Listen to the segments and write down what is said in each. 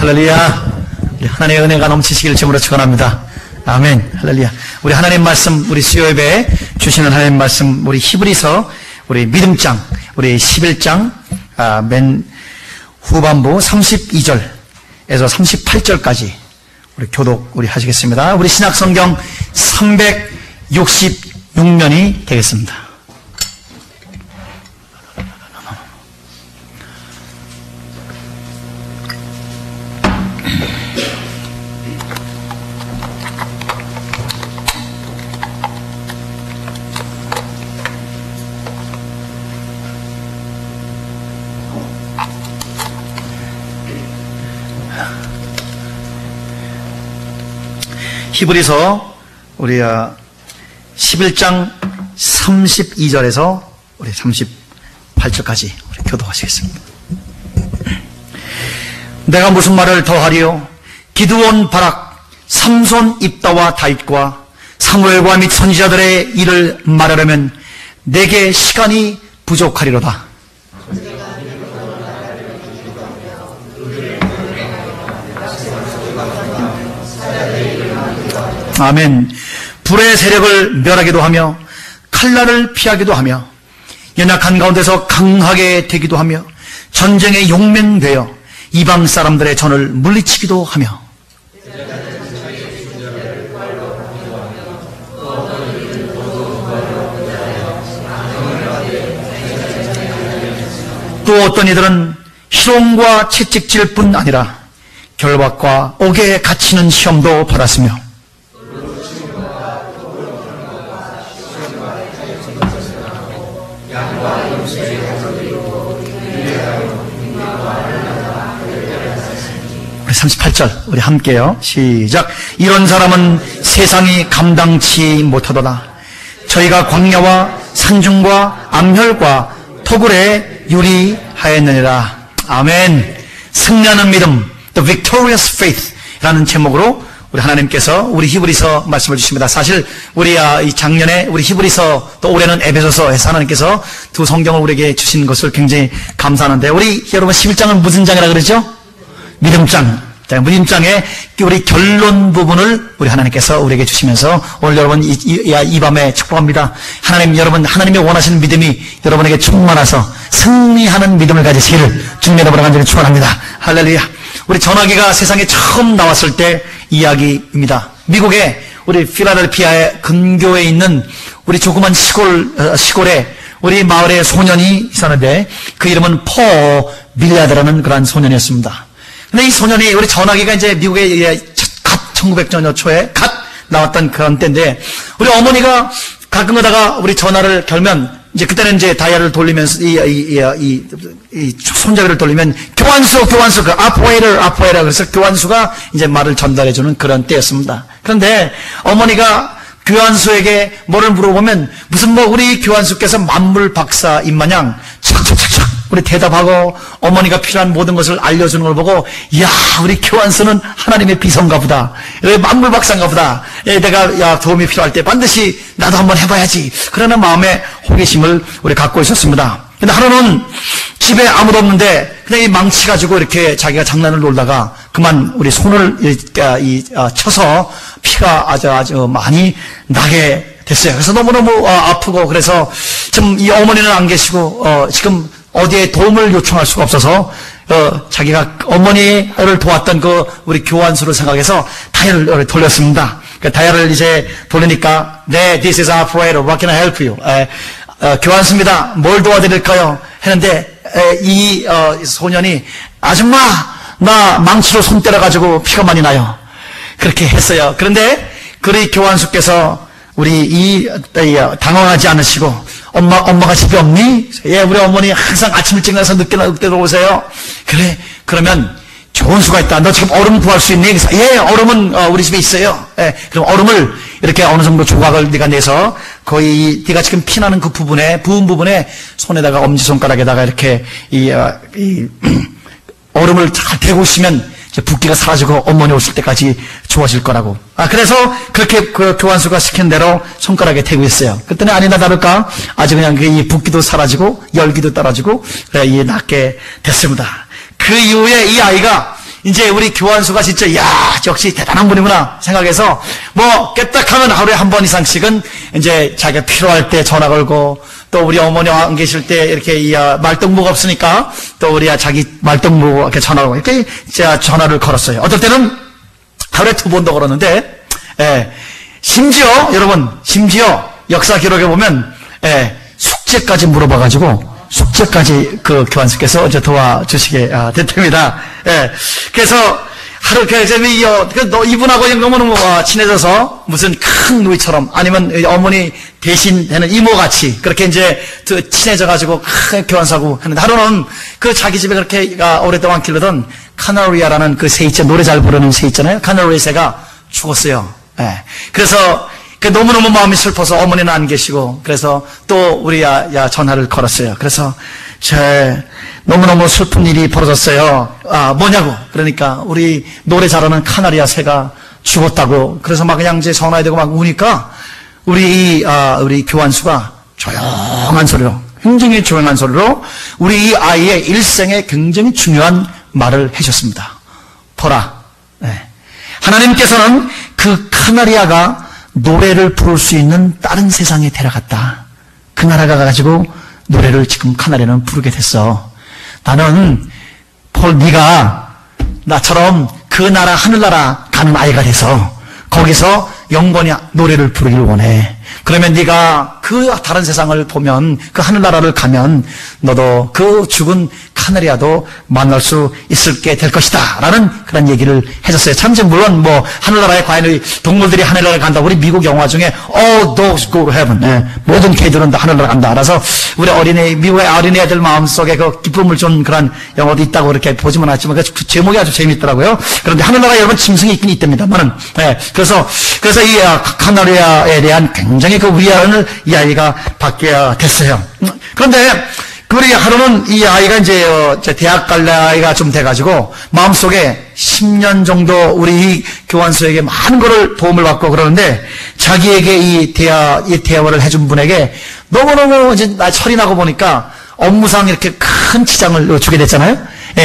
할렐루야. 우리 하나님의 은혜가 넘치시길 주님으로 축원합니다. 아멘. 할렐루야. 우리 하나님 말씀, 우리 수요 예배에 주시는 하나님 말씀, 우리 히브리서, 우리 믿음장, 우리 11장, 맨 후반부 32절에서 38절까지 우리 교독 우리 하시겠습니다. 우리 신약성경 366면이 되겠습니다. 히브리서 우리 11장 32절에서 우리 38절까지 우리 교도하시겠습니다. 내가 무슨 말을 더하리요? 기드온, 바락, 삼손, 입다와 다윗과 사무엘과 및 선지자들의 일을 말하려면 내게 시간이 부족하리로다. 아멘. 불의 세력을 멸하기도 하며 칼날을 피하기도 하며 연약한 가운데서 강하게 되기도 하며 전쟁에 용맹되어 이방 사람들의 전을 물리치기도 하며 또 어떤 이들은 희롱과 채찍질 뿐 아니라 결박과 옥에 갇히는 시험도 받았으며 우리 38절 우리 함께요. 시작. 이런 사람은 세상이 감당치 못하도다. 저희가 광야와 산중과 암혈과 토굴에 유리하였느니라. 아멘. 승리하는 믿음, The Victorious Faith 라는 제목으로 우리 하나님께서 우리 히브리서 말씀을 주십니다. 사실 우리 이 작년에 우리 히브리서 또 올해는 에베소서에서 하나님께서 두 성경을 우리에게 주신 것을 굉장히 감사하는데 우리 여러분 11장은 무슨 장이라 그러죠? 믿음장. 믿음장의 우리 결론 부분을 우리 하나님께서 우리에게 주시면서 오늘 여러분 이 밤에 축복합니다. 하나님 여러분 하나님의 원하시는 믿음이 여러분에게 충만해서 승리하는 믿음을 가지시기를 주님 여러분을 간절히 축원합니다. 할렐루야. 우리 전화기가 세상에 처음 나왔을 때 이야기입니다. 미국의 우리 필라델피아의 근교에 있는 우리 조그만 시골에 우리 마을에 소년이 있었는데 그 이름은 포 밀리아드라는 그런 소년이었습니다. 근데 이 소년이 우리 전화기가 이제 미국에 갓 1900년 초에 갓 나왔던 그런 때인데 우리 어머니가 가끔 가다가 우리 전화를 걸면 이제 그때는 이제 다이얼을 돌리면서 이 손잡이를 돌리면 교환수 그 아포에이터 그래서 교환수가 이제 말을 전달해주는 그런 때였습니다. 그런데 어머니가 교환수에게 뭐를 물어보면 무슨 우리 교환수께서 만물 박사인 마냥 착착착착 우리 대답하고 어머니가 필요한 모든 것을 알려주는 걸 보고 이야 우리 교환수는 하나님의 비서인가 보다. 만물 박사인가 보다. 내가 도움이 필요할 때 반드시 나도 한번 해봐야지. 그러는 마음의 호기심을 우리 갖고 있었습니다. 근데 하루는 집에 아무도 없는데 그냥 이 망치 가지고 이렇게 자기가 장난을 놀다가 그만 우리 손을 쳐서 피가 아주 많이 나게 됐어요. 그래서 너무너무 아프고 그래서 지금 이 어머니는 안 계시고 지금 어디에 도움을 요청할 수가 없어서 자기가 어머니를 도왔던 그 우리 교환수를 생각해서 다이얼을 돌렸습니다. 그 다이얼을 이제 돌리니까 네, this is operator. What can I help you? 교환수입니다. 뭘 도와드릴까요? 했는데 이 소년이 아줌마 나 망치로 손 때려가지고 피가 많이 나요. 그렇게 했어요. 그런데 그리 교환수께서 우리 당황하지 않으시고 엄마가 집에 없니? 예, 우리 어머니 항상 아침 일찍 나서 늦게 들어오세요. 그래, 그러면 좋은 수가 있다. 너 지금 얼음 구할 수 있니? 그래서 예, 얼음은 우리 집에 있어요. 예, 그럼 얼음을 이렇게 어느 정도 조각을 네가 내서 거의 네가 지금 피나는 그 부분에 부은 부분에 손에다가 엄지손가락에다가 이렇게 얼음을 잘 대고 있으면 이제 붓기가 사라지고 어머니 오실 때까지 좋아질 거라고. 그래서 그렇게 그 교환수가 시킨 대로 손가락에 대고 있어요. 그랬더니 아니나 다를까 아주 그냥 이 붓기도 사라지고 열기도 떨어지고 그래 낫게 됐습니다. 그 이후에 이 아이가 이제 우리 교환수가 진짜 야 역시 대단한 분이구나 생각해서 뭐 깨딱하면 하루에 한 번 이상씩은 이제 자기가 필요할 때 전화 걸고 또 우리 어머니 안 계실 때 이렇게 말동무가 없으니까 또 우리 자기 말동무 이렇게 전화 걸고 이렇게 제가 전화를 걸었어요. 어떨 때는 하루에 2번도 걸었는데 심지어 여러분 역사 기록에 보면 숙제까지 물어봐가지고 숙제까지 그 교환수께서 이제 도와주시게 됐답니다. 그래서 하루 이분하고 너무너무 친해져서 무슨 큰 누이처럼 아니면 어머니 대신 되는 이모같이 그렇게 이제 친해져가지고 큰 교환사고 하는데 하루는 그 자기 집에 그렇게 오랫동안 기르던 카나리아라는 그 새 있죠. 노래 잘 부르는 새 있잖아요. 카나리아 새가 죽었어요. 그래서 너무너무 마음이 슬퍼서 어머니는 안 계시고 그래서 또 우리 전화를 걸었어요. 그래서 너무너무 슬픈 일이 벌어졌어요. 뭐냐고. 그러니까 우리 노래 잘하는 카나리아 새가 죽었다고. 그래서 막 그냥 이제 전화해 대고 막 우니까 우리 교환수가 조용한 소리로 굉장히 조용한 소리로 우리 이 아이의 일생에 굉장히 중요한 말을 해줬습니다. 보라. 하나님께서는 그 카나리아가 노래를 부를 수 있는 다른 세상에 데려갔다. 그 나라가 가지고 노래를 지금 카나리아는 부르게 됐어. 나는 네가 나처럼 그 나라 하늘나라 가는 아이가 돼서 거기서 영원히 노래를 부르길 원해. 그러면 네가 그 다른 세상을 보면 그 하늘나라를 가면 너도 그 죽은 카나리아도 만날 수 있게 될 것이다 라는 그런 얘기를 해줬어요. 참 물론 뭐 하늘나라에 과연 동물들이 하늘나라에 간다. 우리 미국 영화 중에 All dogs go to heaven 모든 개들은 다 하늘나라 간다. 그래서 우리 미국의 어린애들 마음속에 그 기쁨을 준 그런 영화도 있다고 이렇게 보지만 않았지만 그 제목이 아주 재밌더라고요. 그런데 하늘나라에 여러분 짐승이 있긴 있답니다만은 그래서 이 카나리아에 대한 굉장히 그 위안을 이 아이가 받게 됐어요. 그런데 우리 하루는 이 아이가 이제 대학 갈 나이가 좀 돼가지고 마음속에 10년 정도 우리 이 교환소에게 많은 거를 도움을 받고 그러는데 자기에게 이 대화를 해준 분에게 너무너무 이제 철이 나고 보니까 업무상 이렇게 큰 지장을 주게 됐잖아요.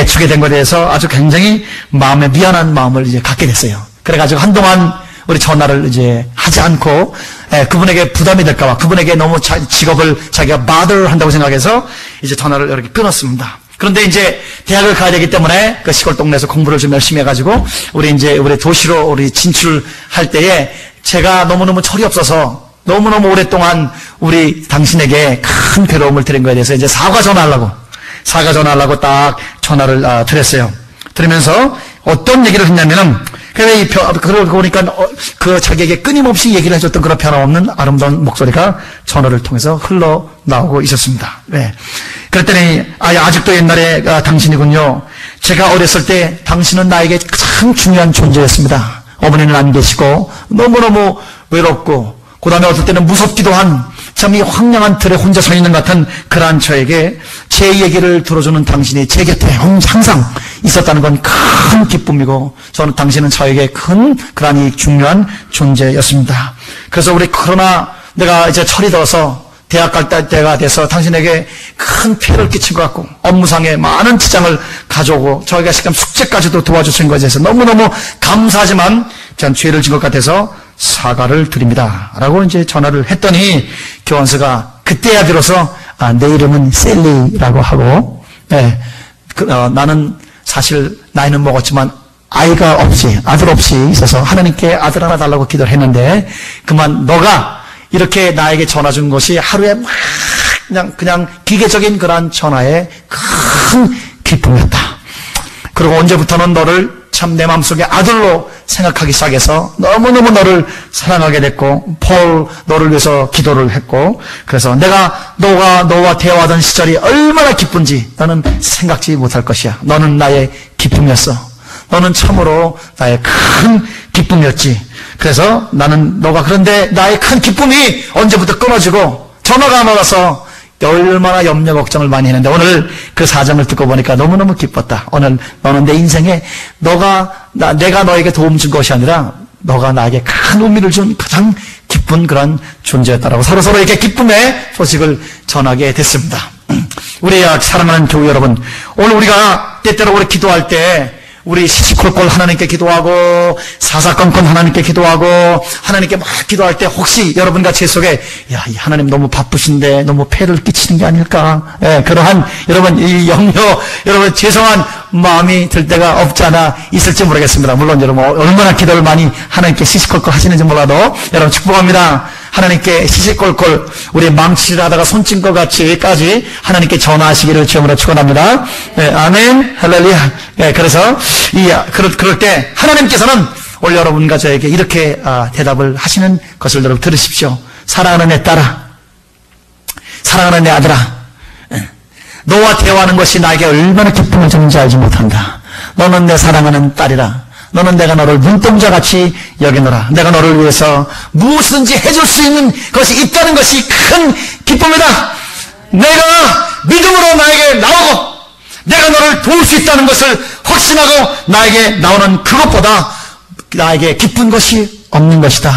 주게 된 것에 대해서 아주 굉장히 마음에 미안한 마음을 이제 갖게 됐어요. 그래가지고 한동안 우리 전화를 이제 하지 않고 그분에게 부담이 될까봐 그분에게 너무 직업을 자기가 bother 한다고 생각해서 이제 전화를 이렇게 끊었습니다. 그런데 이제 대학을 가야 되기 때문에 그 시골 동네에서 공부를 좀 열심히 해가지고 우리 도시로 우리 진출할 때에 제가 너무너무 철이 없어서 너무너무 오랫동안 우리 당신에게 큰 괴로움을 드린 거에 대해서 이제 사과 전화하려고 딱 전화를 드렸어요. 들으면서 어떤 얘기를 했냐면은 그걸 보니까 그 자기에게 끊임없이 얘기를 해줬던 그런 변함없는 아름다운 목소리가 전화를 통해서 흘러나오고 있었습니다. 그랬더니 아직도 옛날에 당신이군요. 제가 어렸을 때 당신은 나에게 참 중요한 존재였습니다. 어머니는 안 계시고 너무너무 외롭고 그 다음에 어떨 때는 무섭기도 한 참 이 황량한 틀에 혼자 서 있는 것 같은 그러한 저에게 제 얘기를 들어주는 당신이 제 곁에 항상 있었다는 건 큰 기쁨이고 저는 당신은 저에게 큰 그러한 이 중요한 존재였습니다. 그래서 그러나 내가 이제 철이 들어서 대학 갈 때가 돼서 당신에게 큰 피해를 끼친 것 같고 업무상에 많은 지장을 가져오고 저희가 지금 숙제까지도 도와주신 것에 대해서 너무너무 감사하지만 전 죄를 진 것 같아서 사과를 드립니다. 라고 이제 전화를 했더니 교환서가 그때야 비로소 내 이름은 셀리라고 하고 나는 사실 나이는 먹었지만 아들 없이 있어서 하나님께 아들 하나 달라고 기도를 했는데 그만 너가 이렇게 나에게 전화 준 것이 하루에 막 그냥 기계적인 그러한 전화의 큰 기쁨이었다. 그리고 언제부터는 너를 참 내 마음속에 아들로 생각하기 시작해서 너무너무 너를 사랑하게 됐고 너를 위해서 기도를 했고 그래서 내가 너와 대화하던 시절이 얼마나 기쁜지 너는 생각지 못할 것이야. 너는 나의 기쁨이었어. 너는 참으로 나의 큰 기쁨이었지. 그래서 그런데 나의 큰 기쁨이 언제부터 끊어지고 전화가 안 와서 얼마나 염려 걱정을 많이 했는데 오늘 그 사정을 듣고 보니까 너무너무 기뻤다. 오늘 너는 내 인생에 내가 너에게 도움 준 것이 아니라 너가 나에게 큰 의미를 준 가장 기쁜 그런 존재였다라고 서로 이렇게 기쁨의 소식을 전하게 됐습니다. 우리 사랑하는 교회 여러분, 오늘 우리가 때때로 우리 기도할 때 우리 시시콜콜 하나님께 기도하고 사사건건 하나님께 기도하고 하나님께 막 기도할 때 혹시 여러분과 제 속에 야, 이 하나님 너무 바쁘신데 너무 폐를 끼치는 게 아닐까? 그러한 여러분 이 염려, 여러분 죄송한 마음이 들 때가 없지 않아 있을지 모르겠습니다. 물론 여러분 얼마나 기도를 많이 하나님께 시시콜콜 하시는지 몰라도 여러분 축복합니다. 하나님께 시시콜콜 우리 망치를 하다가 손찐 것 같이까지 하나님께 전화하시기를 주님으로 축원합니다. 아멘, 할렐루야. 그래서 그럴 때 하나님께서는 오늘 여러분과 저에게 이렇게 대답을 하시는 것을 여러분 들으십시오. 사랑하는 내 딸아, 사랑하는 내 아들아, 너와 대화하는 것이 나에게 얼마나 기쁨을 주는지 알지 못한다. 너는 내 사랑하는 딸이라. 너는 내가 너를 눈동자같이 여기노라. 내가 너를 위해서 무엇이든지 해줄 수 있는 것이 있다는 것이 큰 기쁨이다. 내가 믿음으로 나에게 나오고 내가 너를 도울 수 있다는 것을 확신하고 나에게 나오는 그것보다 나에게 기쁜 것이 없는 것이다.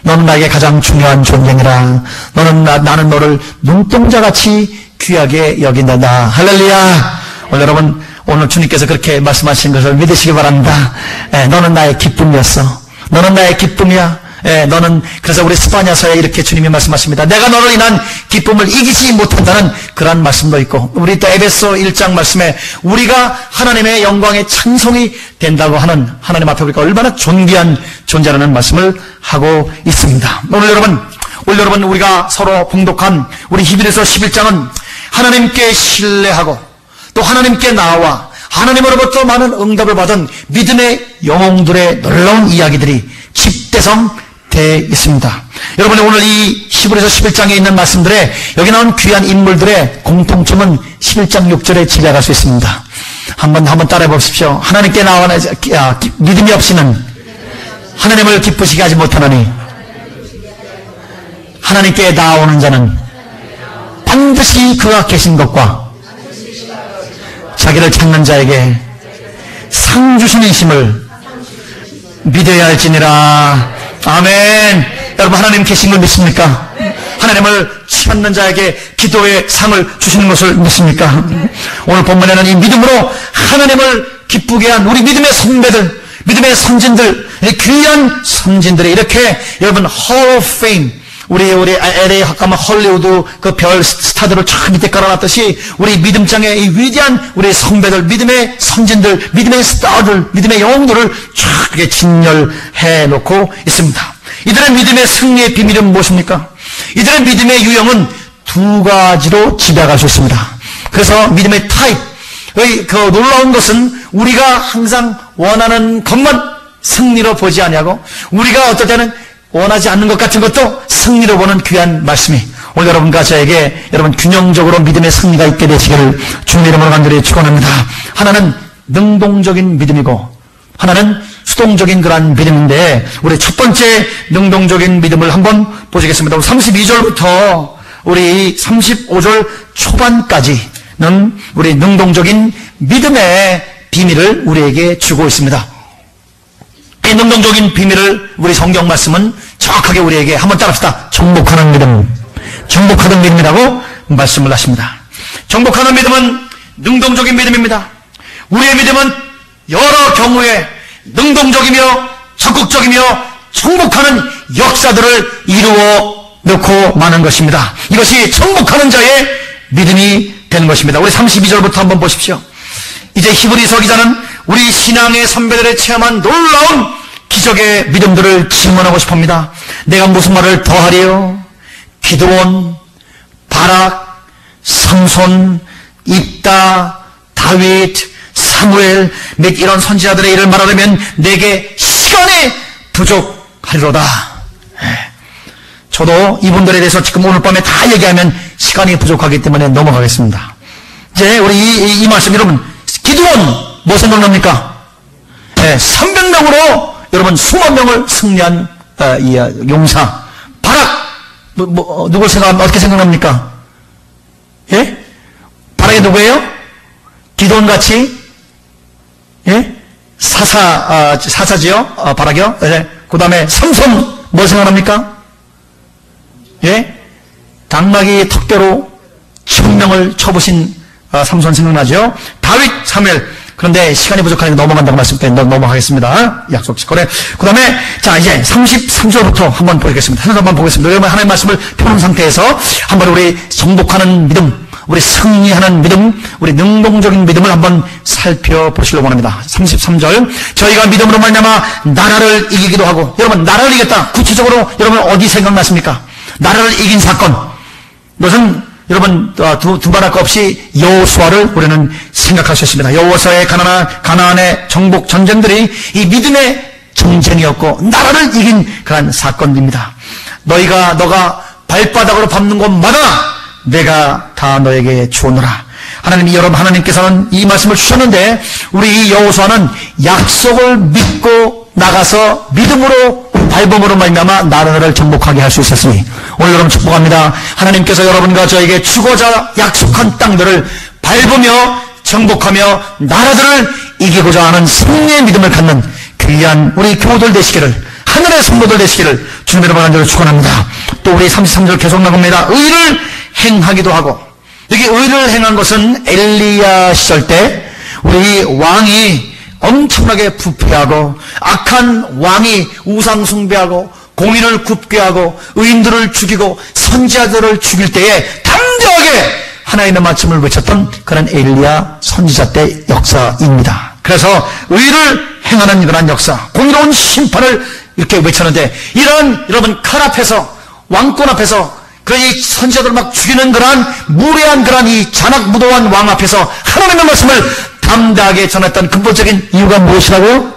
너는 나에게 가장 중요한 존재니라. 나는 너를 눈동자같이 귀하게 여긴다. 할렐루야. 오늘 여러분 오늘 주님께서 그렇게 말씀하신 것을 믿으시기 바랍니다. 너는 나의 기쁨이었어. 너는 나의 기쁨이야. 너는 그래서 우리 스파냐서에 이렇게 주님이 말씀하십니다. 내가 너를 인한 기쁨을 이기지 못한다는 그런 말씀도 있고 우리 또 에베소 1장 말씀에 우리가 하나님의 영광의 찬송이 된다고 하는 하나님 앞에 우리가 얼마나 존귀한 존재라는 말씀을 하고 있습니다. 오늘 여러분 우리가 서로 봉독한 우리 히브리서 11장은 하나님께 신뢰하고 또 하나님께 나와 하나님으로부터 많은 응답을 받은 믿음의 영웅들의 놀라운 이야기들이 집대성되어 있습니다. 여러분 오늘 이 히브리서 11장에 있는 말씀들에 여기 나온 귀한 인물들의 공통점은 11장 6절에 지배할 수 있습니다. 한번 따라해 보십시오. 하나님께 나와 믿음이 없이는 하나님을 기쁘시게 하지 못하노니 하나님께 나오는 자는 반드시 그가 계신 것과 자기를 찾는 자에게 상 주시는 심을 믿어야 할지니라. 아멘. 여러분 하나님 계신 걸 믿습니까? 하나님을 찾는 자에게 기도의 상을 주시는 것을 믿습니까? 오늘 본문에는 이 믿음으로 하나님을 기쁘게 한 우리 믿음의 선배들, 믿음의 선진들, 귀한 선진들이 이렇게 여러분 Hall of Fame, 우리 LA 가면 헐리우드 그 별 스타들을 쫙 밑에 깔아놨듯이 우리 믿음장의 이 위대한 우리 선배들, 믿음의 선진들, 믿음의 스타들, 믿음의 영웅들을 쫙 이렇게 진열해 놓고 있습니다. 이들의 믿음의 승리의 비밀은 무엇입니까? 이들의 믿음의 유형은 두 가지로 지배할 수 있습니다. 그래서 믿음의 타입, 그 놀라운 것은 우리가 항상 원하는 것만 승리로 보지 아니하고 우리가 어떨 때는 원하지 않는 것 같은 것도 승리로 보는 귀한 말씀이 오늘 여러분과 저에게 여러분 균형적으로 믿음의 승리가 있게 되시기를 주님의 이름으로 간절히 축원합니다. 하나는 능동적인 믿음이고 하나는 수동적인 그러한 믿음인데 우리 첫 번째 능동적인 믿음을 한번 보시겠습니다. 32절부터 우리 35절 초반까지는 우리 능동적인 믿음의 비밀을 우리에게 주고 있습니다. 이 능동적인 비밀을 우리 성경 말씀은 정확하게 우리에게 한번 따라합시다. 정복하는 믿음, 정복하는 믿음이라고 말씀을 하십니다. 정복하는 믿음은 능동적인 믿음입니다. 우리의 믿음은 여러 경우에 능동적이며 적극적이며 정복하는 역사들을 이루어 놓고 마는 것입니다. 이것이 정복하는 자의 믿음이 되는 것입니다. 우리 32절부터 한번 보십시오. 이제 히브리서 기자는 우리 신앙의 선배들의 체험한 놀라운 기적의 믿음들을 증언하고 싶습니다. 내가 무슨 말을 더하리요? 기드온, 바락, 삼손, 입다, 다윗, 사무엘 및 이런 선지자들의 일을 말하려면 내게 시간이 부족하리로다. 저도 이분들에 대해서 지금 오늘 밤에 다 얘기하면 시간이 부족하기 때문에 넘어가겠습니다. 이제 우리 이 말씀 여러분, 기드온 뭐 생각납니까? 300명으로 여러분 수만 명을 승리한 용사. 바락 누굴 어떻게 생각납니까? 예? 바락이 누구예요? 기드온같이 사사지요? 바락이요? 그 다음에 삼손 뭐 생각납니까? 당나귀 턱대로 1000명을 쳐보신 삼손 생각나죠? 다윗, 사무엘, 그런데 시간이 부족하니까 넘어간다고 말씀드렸는데 넘어가겠습니다. 약속 직거래. 그 다음에 자 이제 33절부터 한번 보겠습니다. 한번 보겠습니다. 여러분 하나님의 말씀을 펴놓은 상태에서 한번 우리 정복하는 믿음, 우리 승리하는 믿음, 우리 능동적인 믿음을 한번 살펴보시려고 합니다. 33절. 저희가 믿음으로 말미암아 나라를 이기기도 하고. 여러분 나라를 이겼다. 구체적으로 여러분 어디 생각나십니까? 나라를 이긴 사건. 이것은 여러분 두말할 것 없이 여호수아를 우리는 생각하셨습니다. 여호수아의 가나안의 정복 전쟁들이 이 믿음의 전쟁이었고 나라를 이긴 그런 사건입니다. 너가 발바닥으로 밟는 곳마다 내가 다 너에게 주오노라. 하나님께서는 이 말씀을 주셨는데 우리 이 여호수아는 약속을 믿고 나가서 믿음으로 밟음으로 말미암아 나라를 정복하게 할 수 있었으니 오늘 여러분 축복합니다. 하나님께서 여러분과 저에게 주고자 약속한 땅들을 밟으며 정복하며 나라들을 이기고자 하는 승리의 믿음을 갖는 귀한 우리 교우들 되시기를, 하늘의 성도들 되시기를 주님의 이름으로 간절히 축원합니다. 또 우리 33절 계속 나갑니다. 의를 행하기도 하고. 여기 의를 행한 것은 엘리야 시절 때 우리 왕이 엄청나게 부패하고 악한 왕이 우상 숭배하고 공인을 굽게 하고 의인들을 죽이고 선지자들을 죽일 때에 담대하게 하나님의 말씀을 외쳤던 그런 엘리야 선지자 때 역사입니다. 그래서 의를 행하는 그런 역사, 공의로운 심판을 이렇게 외쳤는데 이런 여러분 칼 앞에서 왕권 앞에서 그 이 선지자들 막 죽이는 그러한 무례한 그러한 이 잔악무도한 왕 앞에서 하나님의 말씀을 담대하게 전했던 근본적인 이유가 무엇이라고요?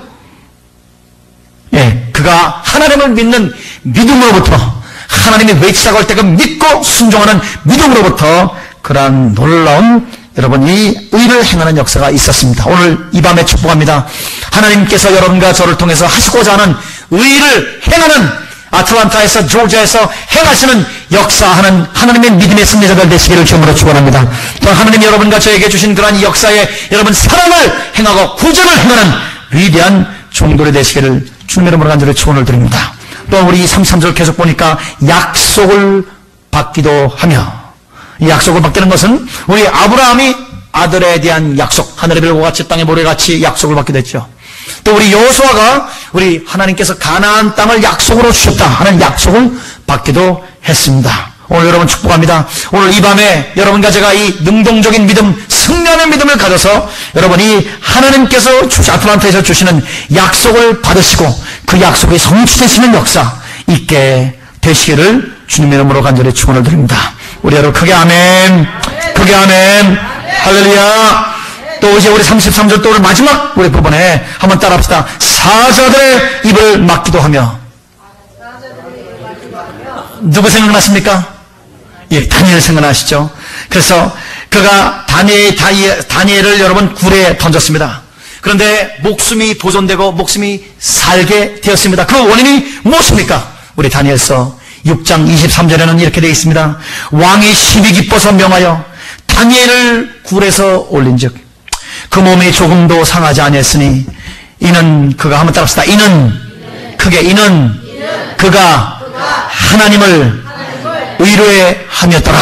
예, 그가 하나님을 믿는 믿음으로부터 하나님이 외치라고 할 때 그 믿고 순종하는 믿음으로부터 그러한 놀라운 여러분 이 의를 행하는 역사가 있었습니다. 오늘 이 밤에 축복합니다. 하나님께서 여러분과 저를 통해서 하시고자 하는 의를 행하는 아틀란타에서 조지아에서 행하시는 역사하는 하나님의 믿음의 승리자들 되시기를 주님으로 축원합니다. 또 하나님 여러분과 저에게 주신 그러한 역사에 여러분 사랑을 행하고 구원을 행하는 위대한 종들이 되시기를 주님의 이름으로 간절히 축원을 드립니다. 또 우리 33절 계속 보니까 약속을 받기도 하며, 이 약속을 받기는 것은 우리 아브라함이 아들에 대한 약속, 하늘의 별과 같이 땅의 모래같이 약속을 받게 됐죠. 또 우리 여호수아가 우리 하나님께서 가나안 땅을 약속으로 주셨다 하는 약속을 받기도 했습니다. 오늘 여러분 축복합니다. 오늘 이 밤에 여러분과 제가 이 능동적인 믿음, 승리하는 믿음을 가져서 여러분이 하나님께서 아틀란타에서 주시는 약속을 받으시고 그 약속이 성취되시는 역사 있게 되시기를 주님의 이름으로 간절히 축원을 드립니다. 우리 여러분 크게 아멘, 크게 아멘, 할렐루야. 또 이제 우리 33절 또 오늘 마지막 우리 부분에 한번 따라합시다. 사자들의 입을 막기도 하며. 누구 생각나십니까? 예, 다니엘 생각나시죠? 그래서 그가 다니엘을 여러분 굴에 던졌습니다. 그런데 목숨이 보존되고 목숨이 살게 되었습니다. 그 원인이 무엇입니까? 우리 다니엘서 6장 23절에는 이렇게 되어 있습니다. 왕이 심히 기뻐서 명하여 다니엘을 굴에서 올린즉 그 몸이 조금도 상하지 아니했으니 이는 그가 한번 따라합시다. 이는 그가 하나님을 의뢰 함이었더라.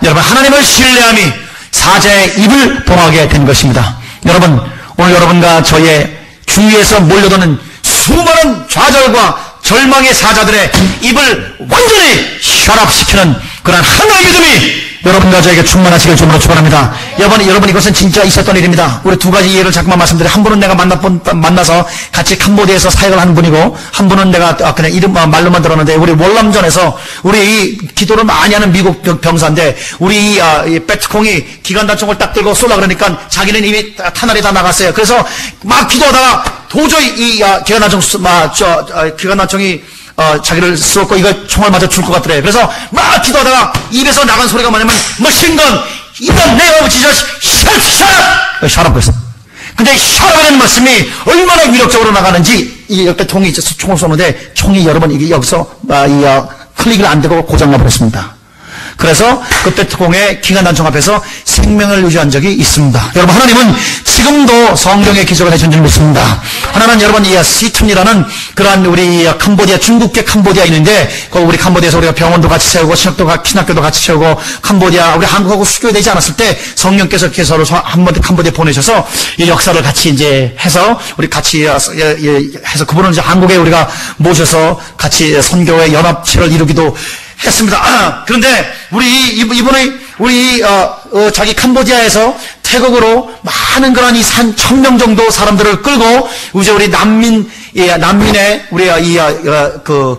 여러분 하나님을 신뢰함이 사자의 입을 봉하게 된 것입니다. 여러분 오늘 여러분과 저의 주위에서 몰려드는 수많은 좌절과 절망의 사자들의 입을 완전히 셔랍시키는 그런 하나님의 믿음이 여러분과 저에게 충만하시길 주님으로 축원합니다. 여러분 이것은 진짜 있었던 일입니다. 우리 두 가지 예를 잠깐만 말씀드려요. 한 분은 내가 만나서 같이 캄보디아에서 사역을 하는 분이고, 한 분은 내가 그냥 이름 말로만 들었는데 우리 월남전에서 우리 이 기도를 많이 하는 미국 병사인데 우리 이 베트콩이 기관단총을 딱 들고 쏘려 그러니까 자기는 이미 탄알이 다 나갔어요. 그래서 막 기도하다가 도저히 이 기관단총이 자기를 쏘고 이거 총알 맞아 줄 것 같더래. 그래서 막 기도하다가 입에서 나간 소리가 뭐냐면 머신건 이건 내가 지저스 샤랍 그랬어. 근데 샤랍이라는 말씀이 얼마나 위력적으로 나가는지 이 옆에 통이 있어서 총을 쏘는데 총이 여러분 이게 여기서 클릭을 안 되고 고장나 버렸습니다. 그래서 그때 특공의 기관단총 앞에서 생명을 유지한 적이 있습니다. 여러분, 하나님은 지금도 성경의 기적을 해준 줄 믿습니다. 하나는 여러분, 이 시툰이라는 그러한 우리 캄보디아, 중국계 캄보디아 있는데, 우리 캄보디아에서 우리가 병원도 같이 세우고 신학교도 같이 세우고, 캄보디아, 우리 한국하고 수교되지 않았을 때 성령께서 개서를 한번 캄보디아 보내셔서 이 역사를 같이 이제 해서 우리 같이 해서 그분을 이제 한국에 우리가 모셔서 같이 선교의 연합체를 이루기도 했습니다. 그런데 이분이 자기 캄보디아에서 태국으로 많은 그런 이 1,000명 정도 사람들을 끌고 이제 우리 난민의 우리 레드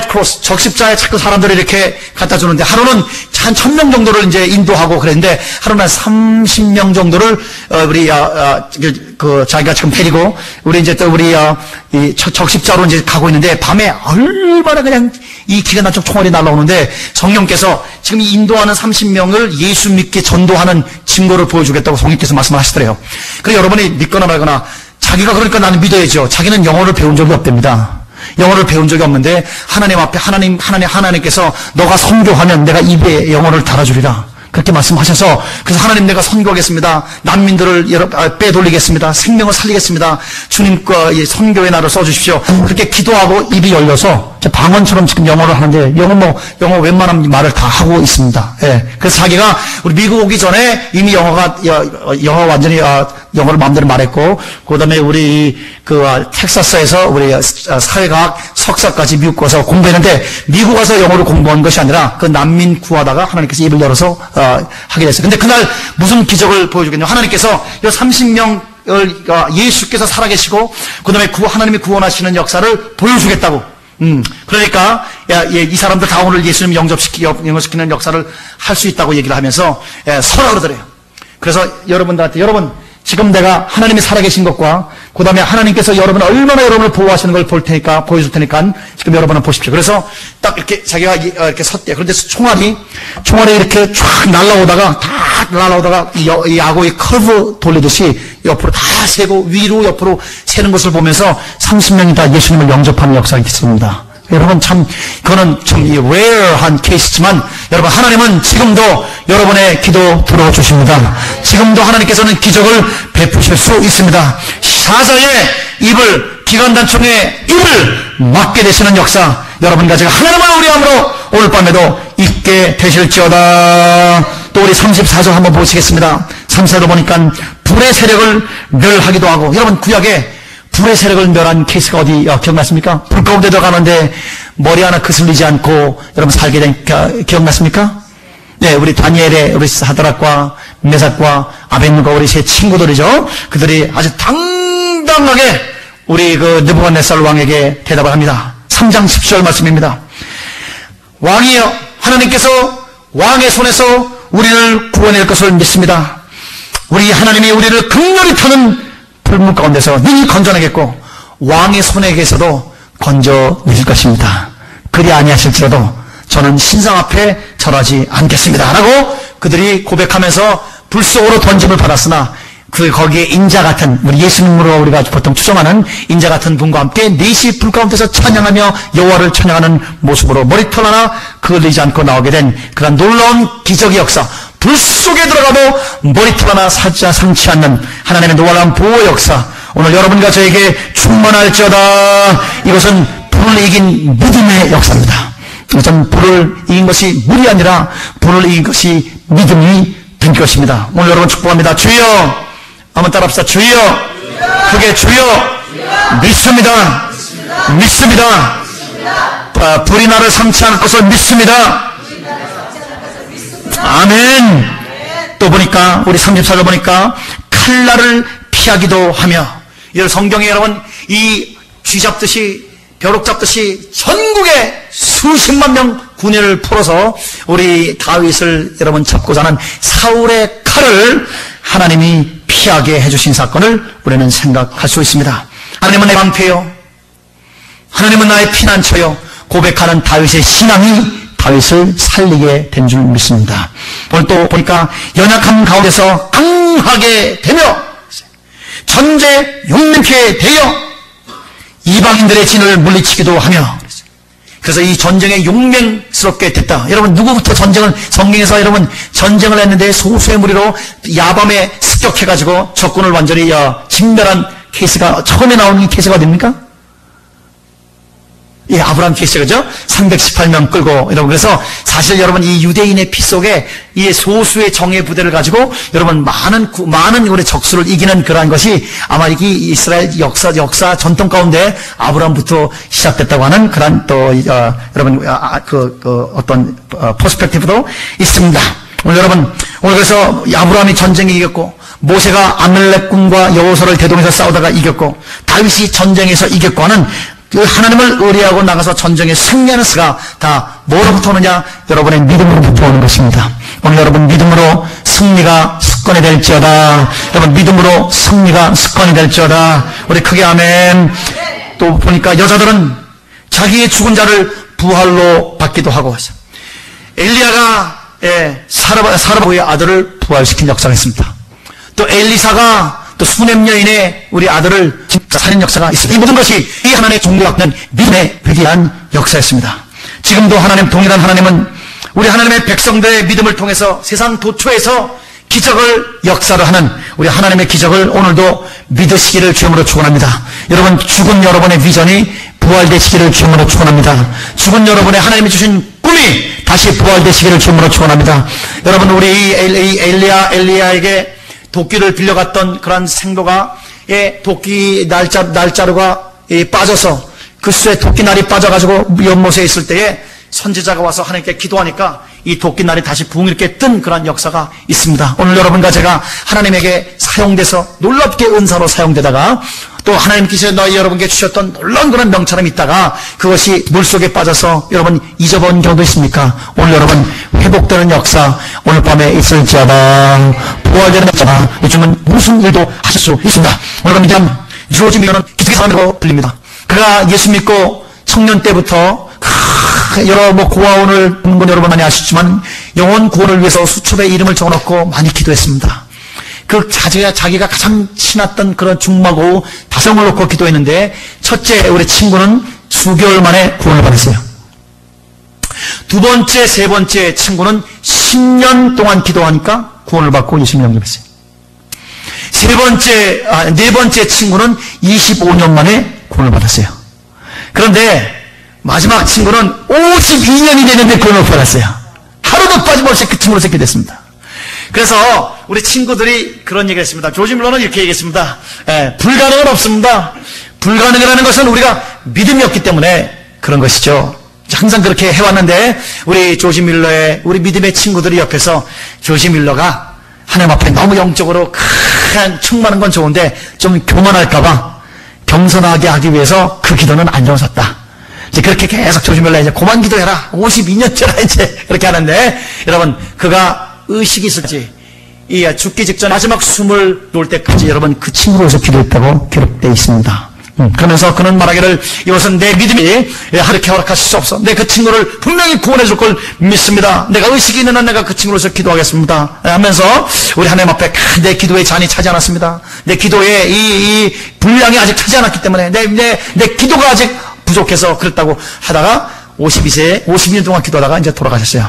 크로스 적십자에 자꾸 사람들을 이렇게 갖다 주는데 하루는 한 1,000명 정도를 이제 인도하고 그랬는데 하루는 한 30명 정도를 자기가 지금 데리고 우리 이제 또 이 적십자로 이제 가고 있는데 밤에 얼마나 그냥 이 기관단총 총알이 날라오는데 성령께서 지금 이 인도하는 30명을 예수 믿게 전도하는 증거를 보여주겠다고 성령께서 말씀을 하시더래요. 그래서 여러분이 믿거나 말거나 자기가 그러니까 나는 믿어야죠. 자기는 영어를 배운 적이 없답니다. 영어를 배운 적이 없는데 하나님 앞에 하나님께서 너가 선교하면 내가 입에 영어를 달아주리라. 그렇게 말씀하셔서 그래서 하나님 내가 선교하겠습니다. 난민들을 빼돌리겠습니다. 생명을 살리겠습니다. 주님과 선교의 날을 써주십시오. 그렇게 기도하고 입이 열려서 방언처럼 지금 영어를 하는데 영어 웬만한 말을 다 하고 있습니다. 예. 그래서 자기가 우리 미국 오기 전에 이미 영어 완전히 영어를 마음대로 말했고 그다음에 우리 텍사스에서 우리 사회과학 석사까지 미국 가서 공부했는데 미국 가서 영어를 공부한 것이 아니라 그 난민 구하다가 하나님께서 입을 열어서 하게 됐어요. 근데 그날 무슨 기적을 보여주겠냐? 하나님께서 이 30명 예수께서 살아계시고 그다음에 하나님이 구원하시는 역사를 보여주겠다고. 그러니까 이 사람들 다 오늘 예수님 영접시키는 역사를 할 수 있다고 얘기를 하면서 서라 그러더래요. 그래서 여러분들한테 지금 내가 하나님이 살아계신 것과 그 다음에 하나님께서 얼마나 여러분을 보호하시는 걸 보여줄 테니까 지금 여러분은 보십시오. 그래서 딱 이렇게 자기가 이렇게 섰대요. 그런데 총알이 이렇게 쫙 날라오다가 이 야구의 커브 돌리듯이 옆으로 다 세고 위로 옆으로 새는 것을 보면서 30명이 다 예수님을 영접하는 역사가 있습니다. 여러분 그거는 참 rare한 케이스지만 여러분 하나님은 지금도 여러분의 기도 들어주십니다. 지금도 하나님께서는 기적을 베푸실 수 있습니다. 사자의 기관단총의 입을 막게 되시는 역사 여러분과 제가 하나님을 우리함으로 오늘 밤에도 있게 되실지어다. 또 우리 34절 한번 보시겠습니다. 34절 보니까 불의 세력을 멸하기도 하고 여러분 구약에 불의 세력을 멸한 케이스가 어디 기억났습니까? 불 가운데 들어가는데 머리 하나 그슬리지 않고 여러분 살게 된 기억났습니까? 네, 우리 다니엘의 우리 사드락과 메삭과 아벤누가 우리 세 친구들이죠. 그들이 아주 당당하게 우리 느부갓네살 왕에게 대답을 합니다. 3장 10절 말씀입니다. 왕이여 하나님께서 왕의 손에서 우리를 구원할 것을 믿습니다. 우리 하나님이 우리를 극렬히 타는 불문 가운데서 능히 건져내겠고 왕의 손에 계셔도 건져내실 것입니다. 그리 아니하실지라도 저는 신상 앞에 절하지 않겠습니다 라고 그들이 고백하면서 불 속으로 던짐을 받았으나 거기에 인자 같은 우리 예수님으로 우리가 보통 추정하는 인자 같은 분과 함께 넷이 불 가운데서 찬양하며 여호와를 찬양하는 모습으로 머리털 하나 그을리지 않고 나오게 된 그런 놀라운 기적의 역사 불 속에 들어가도 머리털 하나 상치 않는 하나님의 놀라운 보호 역사 오늘 여러분과 저에게 충만할지어다. 이것은 불을 이긴 믿음의 역사입니다. 이것은 불을 이긴 것이 물이 아니라 불을 이긴 것이 믿음이 된 것입니다. 오늘 여러분 축복합니다. 주여 한번 따라합시다. 주여 크게 주여 믿습니다. 불이 나를 상치 않을 것을 믿습니다. 아멘. 또 보니까 우리 34절 보니까 칼날을 피하기도 하며 이 성경에 여러분 이 쥐잡듯이 벼룩 잡듯이 전국에 수십만 명 군인을 풀어서 우리 다윗을 여러분 잡고자 하는 사울의 칼을 하나님이 피하게 해주신 사건을 우리는 생각할 수 있습니다. 하나님은 내 방패요 하나님은 나의 피난처요 고백하는 다윗의 신앙이 다윗을 살리게 된 줄 믿습니다. 오늘 또 보니까 연약함 가운데서 강하게 되며 전제 용맹케 되어 이방인들의 진을 물리치기도 하며 그래서 이 전쟁에 용맹스럽게 됐다. 여러분, 누구부터 성경에서 여러분 전쟁을 했는데 소수의 무리로 야밤에 습격해가지고 적군을 완전히 진멸한 케이스가, 처음에 나오는 이 케이스가 어딥니까? 예, 아브라함 케이스, 그죠? 318명 끌고, 여러분. 그래서 사실 여러분, 이 유대인의 피 속에 이 소수의 정예 부대를 가지고 여러분, 많은 우리 적수를 이기는 그러한 것이 아마 이게 이스라엘 역사 전통 가운데 아브라함부터 시작됐다고 하는 그런 또, 여러분, 어떤, 퍼스펙티브도 있습니다. 오늘 여러분, 오늘 그래서 아브라함이 전쟁에 이겼고, 모세가 아멜렉군과 여호수아를 대동해서 싸우다가 이겼고, 다윗이 전쟁에서 이겼고 하는 그 하나님을 의뢰하고 나가서 전쟁에 승리하는 수가 다 뭐로부터 오느냐? 여러분의 믿음으로부터 오는 것입니다. 오늘 여러분 믿음으로 승리가 습관이 될지어다. 여러분 믿음으로 승리가 습관이 될지어다. 우리 크게 아멘. 또 보니까 여자들은 자기의 죽은 자를 부활로 받기도 하고, 엘리야가 사라보의 아들을 부활시킨 역사가 있습니다. 또 엘리사가 또 수냄 여인의 우리 아들을 살인 역사가 있습니다. 이 모든 것이 이 하나님의 종교학는 믿음의 위대한 역사였습니다. 지금도 동일한 하나님은 우리 하나님의 백성들의 믿음을 통해서 세상 도처에서 기적을 역사를 하는 우리 하나님의 기적을 오늘도 믿으시기를 주님으로 축원합니다. 여러분, 죽은 여러분의 비전이 부활되시기를 주님으로 축원합니다. 죽은 여러분의 하나님이 주신 꿈이 다시 부활되시기를 주님으로 축원합니다. 여러분, 우리 엘리야에게 도끼를 빌려갔던 그런 생도가 도끼 날자루가 빠져서 그 수에 도끼날이 빠져가지고 연못에 있을 때에 선지자가 와서 하나님께 기도하니까 이 도끼날이 다시 붕 이렇게 뜬 그런 역사가 있습니다. 오늘 여러분과 제가 하나님에게 사용돼서 놀랍게 은사로 사용되다가 또 하나님께서 여러분께 주셨던 놀라운 그런 명처럼 있다가 그것이 물속에 빠져서 여러분 잊어버린 경우도 있습니까? 오늘 여러분 회복되는 역사 오늘 밤에 있을지어다. 부활되는 역사 요즘은 무슨 일도 하실 수 있습니다. 오늘 믿음 조지 밀러는 기적의 사람으로 불립니다. 그가 예수 믿고 청년 때부터 여러 고아원을 보는 건 여러분 많이 아시지만 영혼 구원을 위해서 수첩에 이름을 적어놓고 많이 기도했습니다. 자기가 가장 친했던 그런 중마고 다성을 놓고 기도했는데 첫째 우리 친구는 수개월 만에 구원을 받았어요. 두 번째, 세 번째 친구는 10년 동안 기도하니까 구원을 받고 예수님 영접했어요. 네 번째 친구는 25년 만에 구원을 받았어요. 그런데 마지막 친구는 52년이 되는데 구원을 받았어요. 하루도 빠짐없이 그 친구로 새게 됐습니다. 그래서 우리 친구들이 그런 얘기를 했습니다. 조지 밀러는 이렇게 얘기했습니다. 불가능은 없습니다. 불가능이라는 것은 우리가 믿음이 없기 때문에 그런 것이죠. 항상 그렇게 해왔는데 우리 조지 밀러의 우리 믿음의 친구들이 옆에서 조지 밀러가 하나님 앞에 너무 영적으로 큰 충만한 건 좋은데 좀 교만할까봐 겸손하게 하기 위해서 그 기도는 안 좋았다. 이제 그렇게 계속 조지 밀러 이제 그만 기도해라. 52년째라 이제 그렇게 하는데 여러분 그가 의식이 있을지 죽기 직전 마지막 숨을 놓을 때까지 여러분 그 친구로서 기도했다고 기록되어 있습니다. 그러면서 그는 말하기를 이것은 내 믿음이 하루게 허락하실 수 없어. 내 그 친구를 분명히 구원해 줄 걸 믿습니다. 내가 의식이 있는 한 내가 그 친구로서 기도하겠습니다 하면서 우리 하나님 앞에 내 기도의 잔이 차지 않았습니다. 내 기도의 이 분량이 아직 차지 않았기 때문에 내 기도가 아직 부족해서 그랬다고 하다가 52년 동안 기도하다가 이제 돌아가셨어요.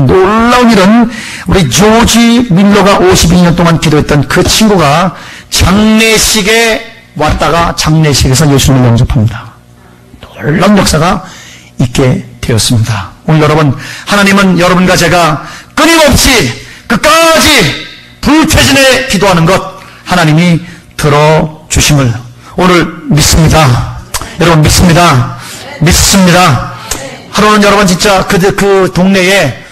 놀라운 일은 우리 조지 밀러가 52년 동안 기도했던 그 친구가 장례식에 왔다가 장례식에서 예수님을 영접합니다. 놀라운 역사가 있게 되었습니다. 오늘 여러분 하나님은 여러분과 제가 끊임없이 끝까지 불퇴진에 기도하는 것 하나님이 들어주심을 오늘 믿습니다. 여러분 믿습니다. 하루는 여러분 진짜 그 동네에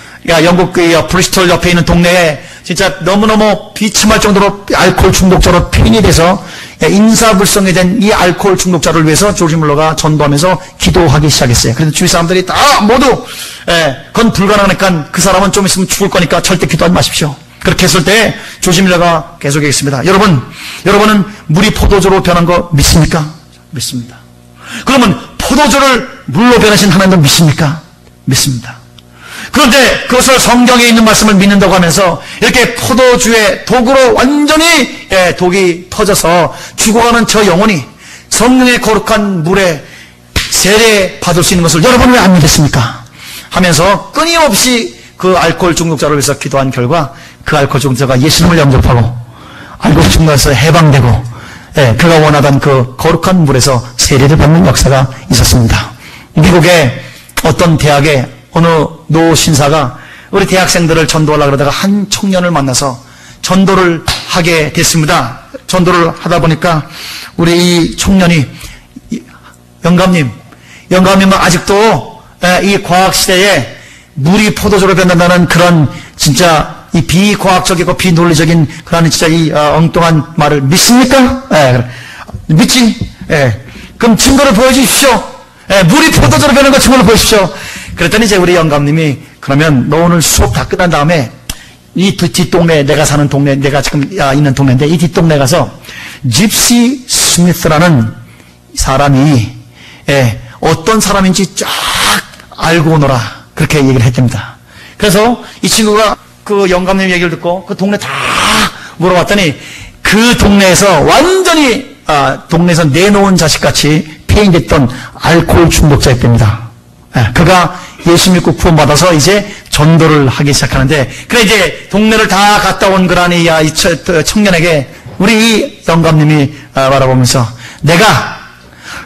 영국 브리스톨 옆에 있는 동네에 진짜 너무너무 비참할 정도로 알코올 중독자로 핀이 돼서 인사불성이 된 이 알코올 중독자를 위해서 조지 밀러가 전도하면서 기도하기 시작했어요. 그래서 주위 사람들이 다 모두 그건 불가능하니까 그 사람은 좀 있으면 죽을 거니까 절대 기도하지 마십시오. 그렇게 했을 때 조지 밀러가 계속했습니다. 여러분은 물이 포도주로 변한 거 믿습니까? 믿습니다. 그러면 포도주를 물로 변하신 하나님도 믿습니까? 믿습니다. 그런데 그것을 성경에 있는 말씀을 믿는다고 하면서 이렇게 포도주의 독으로 완전히 독이 퍼져서 죽어가는 저 영혼이 성령의 거룩한 물에 탁 세례 받을 수 있는 것을 여러분 왜 안 믿었습니까? 하면서 끊임없이 그 알코올 중독자를 위해서 기도한 결과 그 알코올 중독자가 예수님을 영접하고 알코올 중독에서 해방되고 그가 원하던 그 거룩한 물에서 세례를 받는 역사가 있었습니다. 미국의 어떤 대학의 어느 노 신사가 우리 대학생들을 전도하려고 그러다가 한 청년을 만나서 전도를 하게 됐습니다. 전도를 하다 보니까 우리 이 청년이 영감님은 아직도 이 과학시대에 물이 포도주로 변한다는 그런 진짜 이 비과학적이고 비논리적인 그런 진짜 이 엉뚱한 말을 믿습니까? 믿지? 그럼 증거를 보여주십시오. 물이 포도주로 변하는 거 증거를 보여주십시오. 그랬더니 이제 우리 영감님이 그러면 너 오늘 수업 다 끝난 다음에 이 뒷동네, 내가 사는 동네, 내가 지금 있는 동네인데 이 뒷동네 가서 집시 스미스라는 사람이 어떤 사람인지 쫙 알고 오너라. 그렇게 얘기를 했답니다. 그래서 이 친구가 그 영감님 얘기를 듣고 그 동네 다 물어봤더니 그 동네에서 완전히 동네에서 내놓은 자식같이 폐인됐던 알코올 중독자였답니다. 그가 예수 믿고 구원받아서 이제 전도를 하기 시작하는데 그래 이제 동네를 다 갔다 온 그러니 이 청년에게 우리 이 영감님이 바라보면서 내가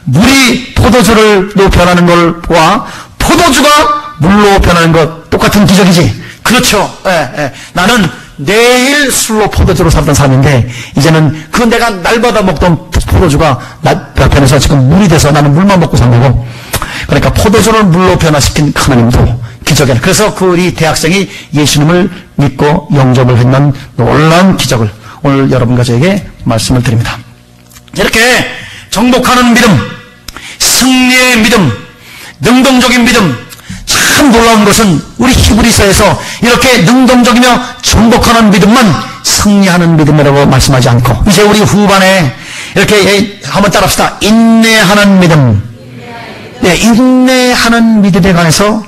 물이 포도주로 변하는 걸과 포도주가 물로 변하는 것 똑같은 기적이지. 그렇죠. 나는 내일 술로 포도주로 살던 사람인데 이제는 그 내가 날마다 먹던 포도주가 변해서 지금 물이 돼서 나는 물만 먹고 산 거고 그러니까 포도주를 물로 변화시킨 하나님도 기적이야. 그래서 그 우리 대학생이 예수님을 믿고 영접을 했는 놀라운 기적을 오늘 여러분과 저에게 말씀을 드립니다. 이렇게 정복하는 믿음, 승리의 믿음, 능동적인 믿음, 참 놀라운 것은 우리 히브리서에서 이렇게 능동적이며 정복하는 믿음만 승리하는 믿음이라고 말씀하지 않고 이제 우리 후반에 이렇게 한번 따라합시다. 인내하는 믿음. 인내하는 믿음에 관해서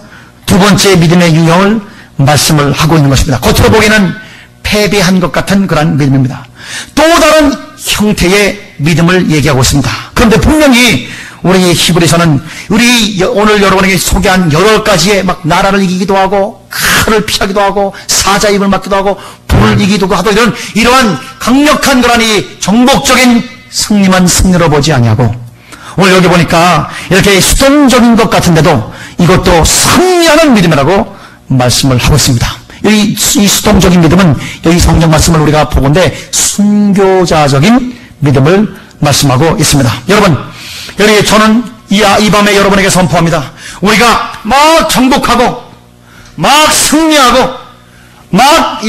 두 번째 믿음의 유형을 말씀을 하고 있는 것입니다. 겉으로 보기에는 패배한 것 같은 그런 믿음입니다. 또 다른 형태의 믿음을 얘기하고 있습니다. 그런데 분명히 우리 히브리서는 우리 오늘 여러분에게 소개한 여러 가지의 막 나라를 이기기도 하고 칼을 피하기도 하고 사자입을 맞기도 하고 불을 이기기도 하고 이러한 강력한 그런 이 정복적인 승리만 승리로 보지 아니하고 오늘 여기 보니까 이렇게 수동적인 것 같은데도 이것도 승리하는 믿음이라고 말씀을 하고 있습니다. 이 수동적인 믿음은 여기 성경 말씀을 우리가 보건대 순교자적인 믿음을 말씀하고 있습니다. 여러분, 여기 저는 이 밤에 여러분에게 선포합니다. 우리가 막 정복하고 막 승리하고 막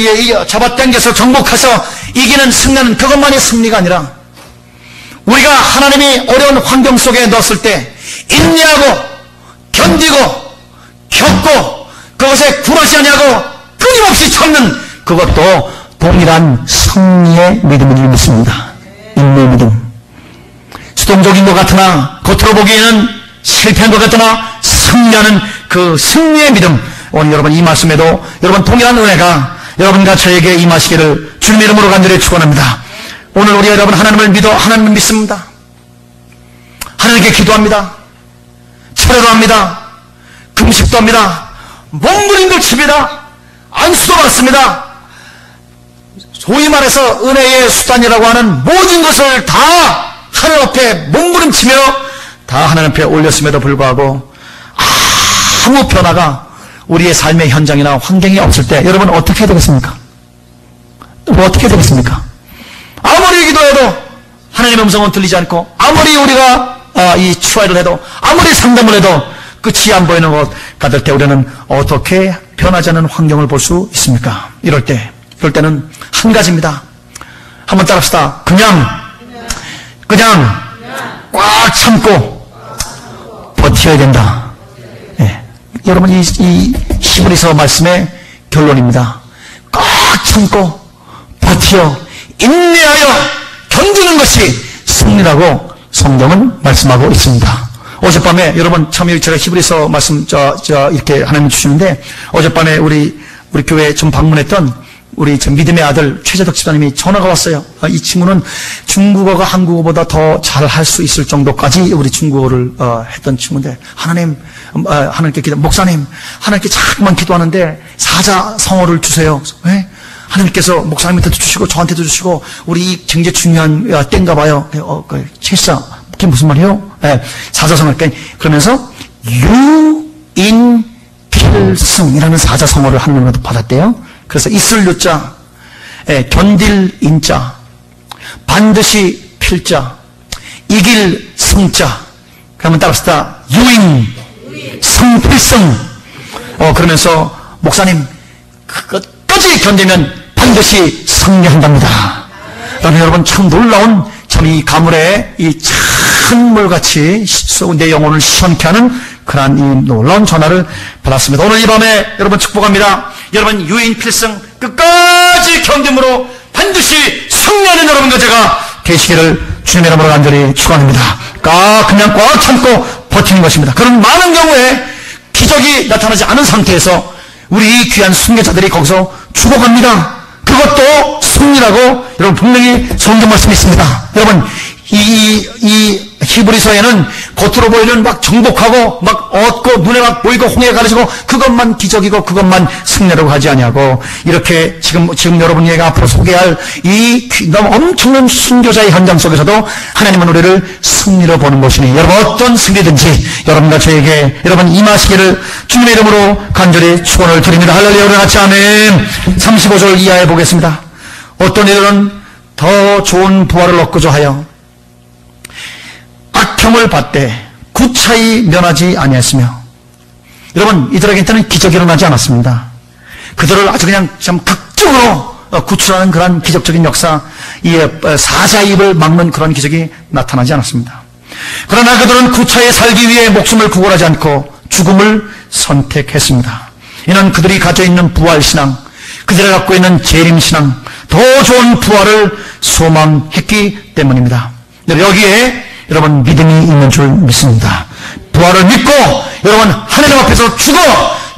잡아당겨서 정복해서 이기는 승리는 그것만이 승리가 아니라 우리가 하나님이 어려운 환경 속에 넣었을 때 인내하고 견디고 겪고 그것에 굴하지 아니하고 끊임없이 참는 그것도 동일한 승리의 믿음인 줄 믿습니다. 인내 믿음. 수동적인 것 같으나 겉으로 보기에는 실패한 것 같으나 승리하는 그 승리의 믿음. 오늘 여러분 이 말씀에도 여러분 동일한 은혜가 여러분과 저에게 임하시기를 주님 이름으로 간절히 축원합니다. 오늘 우리 여러분 하나님을 믿어 하나님을 믿습니다. 하나님께 기도합니다. 철회도 합니다. 금식도 합니다. 몸부림도 칩니다. 안수도 받습니다. 소위 말해서 은혜의 수단이라고 하는 모든 것을 다 하나님 앞에 몸부림치며 다 하나님 앞에 올렸음에도 불구하고 아무 변화가 우리의 삶의 현장이나 환경이 없을 때 여러분 어떻게 되겠습니까? 어떻게 되겠습니까? 아무리 기도해도 하나님의 음성은 들리지 않고 아무리 우리가 이 추화를 해도 아무리 상담을 해도 끝이 안 보이는 것 같을 때 우리는 어떻게 변하지 않는 환경을 볼 수 있습니까? 이럴 때는 한 가지입니다. 한번 따라합시다. 그냥 꽉 참고 버텨야 된다. 여러분 이 히브리서 말씀의 결론입니다. 꽉 참고 버텨 인내하여 견디는 것이 승리라고 성경은 말씀하고 있습니다. 어젯밤에 여러분 참 제가 히브리서 말씀 이렇게 하나님 주시는데 어젯밤에 우리 교회에 좀 방문했던 우리 믿음의 아들 최재덕 집사님이 전화가 왔어요. 이 친구는 중국어가 한국어보다 더 잘할 수 있을 정도까지 우리 중국어를 했던 친구인데 하나님께 기도, 목사님 하나님께 자꾸만 기도하는데 사자성어를 주세요. 왜? 하나님께서 목사님한테도 주시고 저한테도 주시고 우리 굉장히 중요한 때인가 봐요. 최사 그게 무슨 말이에요? 사자성어. 그러면서 유인필승이라는 사자성어를 하나님으로부터 받았대요. 그래서 있을 유자, 견딜 인자, 반드시 필자, 이길 성자. 그러면 따라합시다. 유인, 성필승. 그러면서 목사님 끝까지 견디면 반드시 승리한답니다. 여러분 참 놀라운 참 이 가물에 이 찬물같이 내 영혼을 시원케 하는 그러한 이 놀라운 전화를 받았습니다. 오늘 이 밤에 여러분 축복합니다. 여러분 유인 필승 끝까지 견딤으로 반드시 승리하는 여러분과 제가 되시기를 주님의 이름으로 간절히 축원합니다. 그냥 꽉 참고 버티는 것입니다. 그런 많은 경우에 기적이 나타나지 않은 상태에서 우리 귀한 순교자들이 거기서 죽어갑니다. 그것도 승리라고 여러분 분명히 성경 말씀이 있습니다. 여러분 이 히브리서에는 겉으로 보이는 막 정복하고 막 얻고 눈에 막 보이고 홍해 가르치고 그것만 기적이고 그것만 승리라고 하지 아니하고 이렇게 지금 여러분이 앞으로 소개할 이 너무 엄청난 순교자의 현장 속에서도 하나님은 우리를 승리로 보는 것이니 여러분 어떤 승리든지 여러분과 저에게 여러분 임하시기를 주님의 이름으로 간절히 축원을 드립니다. 할렐루야. 우리 같이 아멘. 35절 이하에 보겠습니다. 어떤 이들은 더 좋은 부활을 얻고자 하여 악형을 받되 구차히 면하지 아니했으며 여러분 이들에게는 기적이 일어나지 않았습니다. 그들을 아주 그냥 참 극적으로 구출하는 그런 기적적인 역사, 이 사자의 입을 막는 그런 기적이 나타나지 않았습니다. 그러나 그들은 구차히 살기 위해 목숨을 구걸하지 않고 죽음을 선택했습니다. 이는 그들이 가지고 있는 부활신앙, 그들이 갖고 있는 재림신앙, 더 좋은 부활을 소망했기 때문입니다. 여기에 여러분 믿음이 있는 줄 믿습니다. 부활을 믿고 여러분 하나님 앞에서 죽어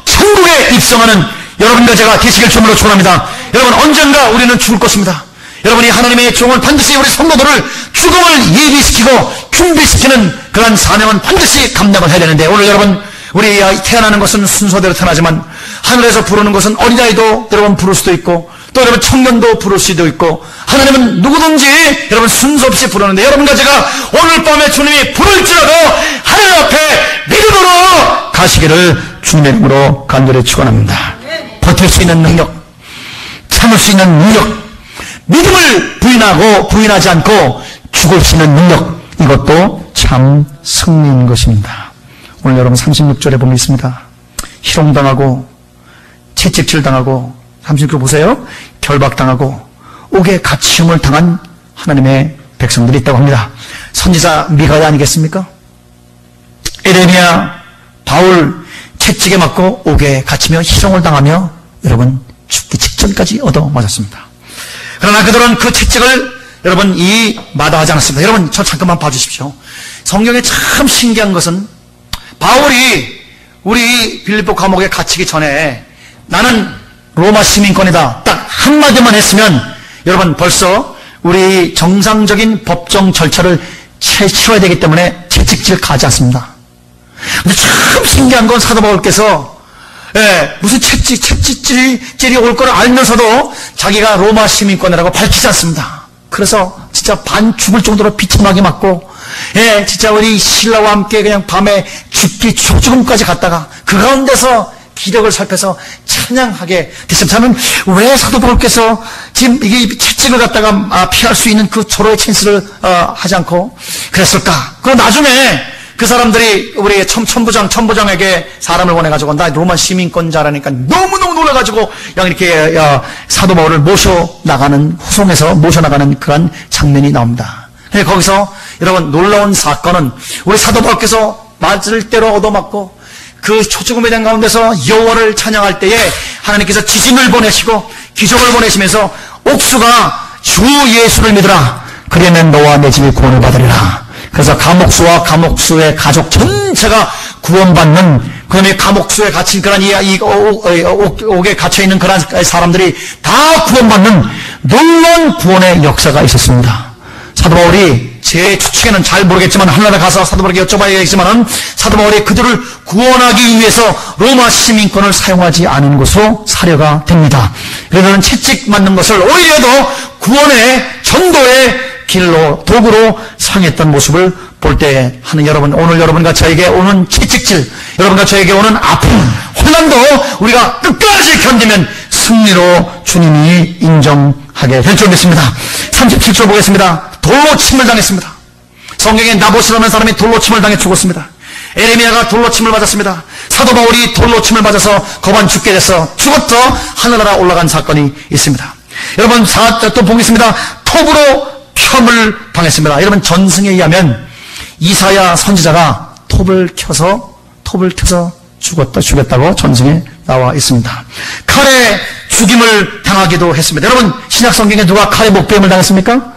천국에 입성하는 여러분과 제가 되시길 주님으로 축원합니다. 여러분 언젠가 우리는 죽을 것입니다. 여러분이 하나님의 종은 반드시 우리 성도들을 죽음을 예비시키고 준비시키는 그런 사명은 반드시 감당을 해야 되는데 오늘 여러분 우리 태어나는 것은 순서대로 태어나지만 하늘에서 부르는 것은 어린아이도 여러분 부를 수도 있고 또 여러분 청년도 부를 수도 있고 하나님은 누구든지 여러분 순서 없이 부르는데 여러분과 제가 오늘 밤에 주님이 부를지라도 하나님 앞에 믿음으로 가시기를 주님의 이름으로 간절히 축원합니다. 버틸 수 있는 능력, 참을 수 있는 능력, 믿음을 부인하지 않고 죽을 수 있는 능력, 이것도 참 승리인 것입니다. 오늘 여러분 36절에 보면 있습니다. 희롱당하고 채찍질당하고 36절 보세요. 결박당하고 옥에 갇힘을 당한 하나님의 백성들이 있다고 합니다. 선지자 미가야 아니겠습니까? 에레미야, 바울 채찍에 맞고 옥에 갇히며 희롱을 당하며 여러분 죽기 직전까지 얻어맞았습니다. 그러나 그들은 그 채찍을 여러분 마다하지 않았습니다. 여러분 저 잠깐만 봐주십시오. 성경에 참 신기한 것은 바울이 우리 빌립보 감옥에 갇히기 전에 나는 로마 시민권이다 딱 한마디만 했으면 여러분 벌써 우리 정상적인 법정 절차를 치러야 되기 때문에 채찍질 가지 않습니다. 근데 참 신기한 건 사도 바울께서 무슨 채찍질이 올 걸 알면서도 자기가 로마 시민권이라고 밝히지 않습니다. 그래서 진짜 반 죽을 정도로 비참하게 맞고 진짜 우리 신라와 함께 그냥 밤에 죽음까지 갔다가 그 가운데서 기력을 살펴서 찬양하게 됐습니다. 저는 왜 사도 바울께서 지금 이게 채찍을 갖다가 피할 수 있는 그 절호의 찬스를 하지 않고 그랬을까? 그리고 나중에 그 사람들이 우리 천부장에게 사람을 보내가지고 나 로마 시민권자라니까 너무너무 놀라가지고 이렇게 사도 바울을 후송해서 모셔나가는 그런 장면이 나옵니다. 거기서 여러분 놀라운 사건은 우리 사도 바울께서 맞을 대로 얻어맞고 그 초죽음의 장 가운데서 여호와를 찬양할 때에 하나님께서 지진을 보내시고 기적을 보내시면서 옥수가 주 예수를 믿으라 그러면 너와 내 집이 구원을 받으리라. 그래서 감옥수와 감옥수의 가족 전체가 구원받는, 그 다음에 감옥수에 갇힌 그런 옥에 갇혀있는 그런 사람들이 다 구원받는 놀라운 구원의 역사가 있었습니다. 사도 바울이 제 추측에는 잘 모르겠지만 하늘나라 가서 사도 바울에게 여쭤봐야겠지만 사도 바울이 그들을 구원하기 위해서 로마 시민권을 사용하지 않은 것으로 사료가 됩니다. 그래서 채찍 맞는 것을 오히려 더 구원의 전도의 길로 도구로 사용했던 모습을 볼 때 하는 여러분, 오늘 여러분과 저에게 오는 채찍질, 여러분과 저에게 오는 아픔, 혼란도 우리가 끝까지 견디면 승리로 주님이 인정하게 될 줄 믿습니다. 37절 보겠습니다. 돌로 침을 당했습니다. 성경에 나봇이라는 사람이 돌로 침을 당해 죽었습니다. 에레미야가 돌로 침을 맞았습니다. 사도 바울이 돌로 침을 맞아서 거반 죽게 돼서 죽었죠. 하늘나라 올라간 사건이 있습니다. 여러분, 또 보겠습니다. 톱으로 켬을 당했습니다. 여러분, 전승에 의하면 이사야 선지자가 톱을 켜서 죽였다고 전승에 나와 있습니다. 칼에 죽임을 당하기도 했습니다. 여러분, 신약 성경에 누가 칼에 목베임을 당했습니까?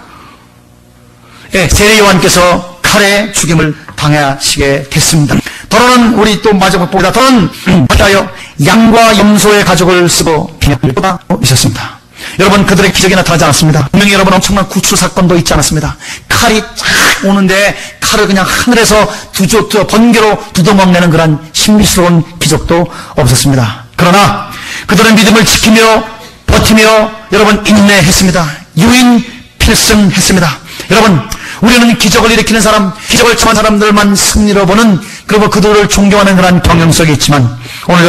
예, 세례 요한께서 칼에 죽임을 당하시게 됐습니다. 더러는 우리 또 마지막 보다 더는 하여 양과 염소의 가죽을 쓰고 비명을 있었습니다. 여러분, 그들의 기적이 나타나지 않았습니다. 분명히 여러분 엄청난 구출 사건도 있지 않았습니다. 칼이 쫙 오는데 칼을 그냥 하늘에서 번개로 두동강내는 그런 신비스러운 기적도 없었습니다. 그러나 그들은 믿음을 지키며 버티며 여러분 인내했습니다. 유인 필승했습니다. 여러분, 우리는 기적을 일으키는 사람, 기적을 청한 사람들만 승리로 보는, 그리고 그들을 존경하는 그런 경영성이 있지만 오늘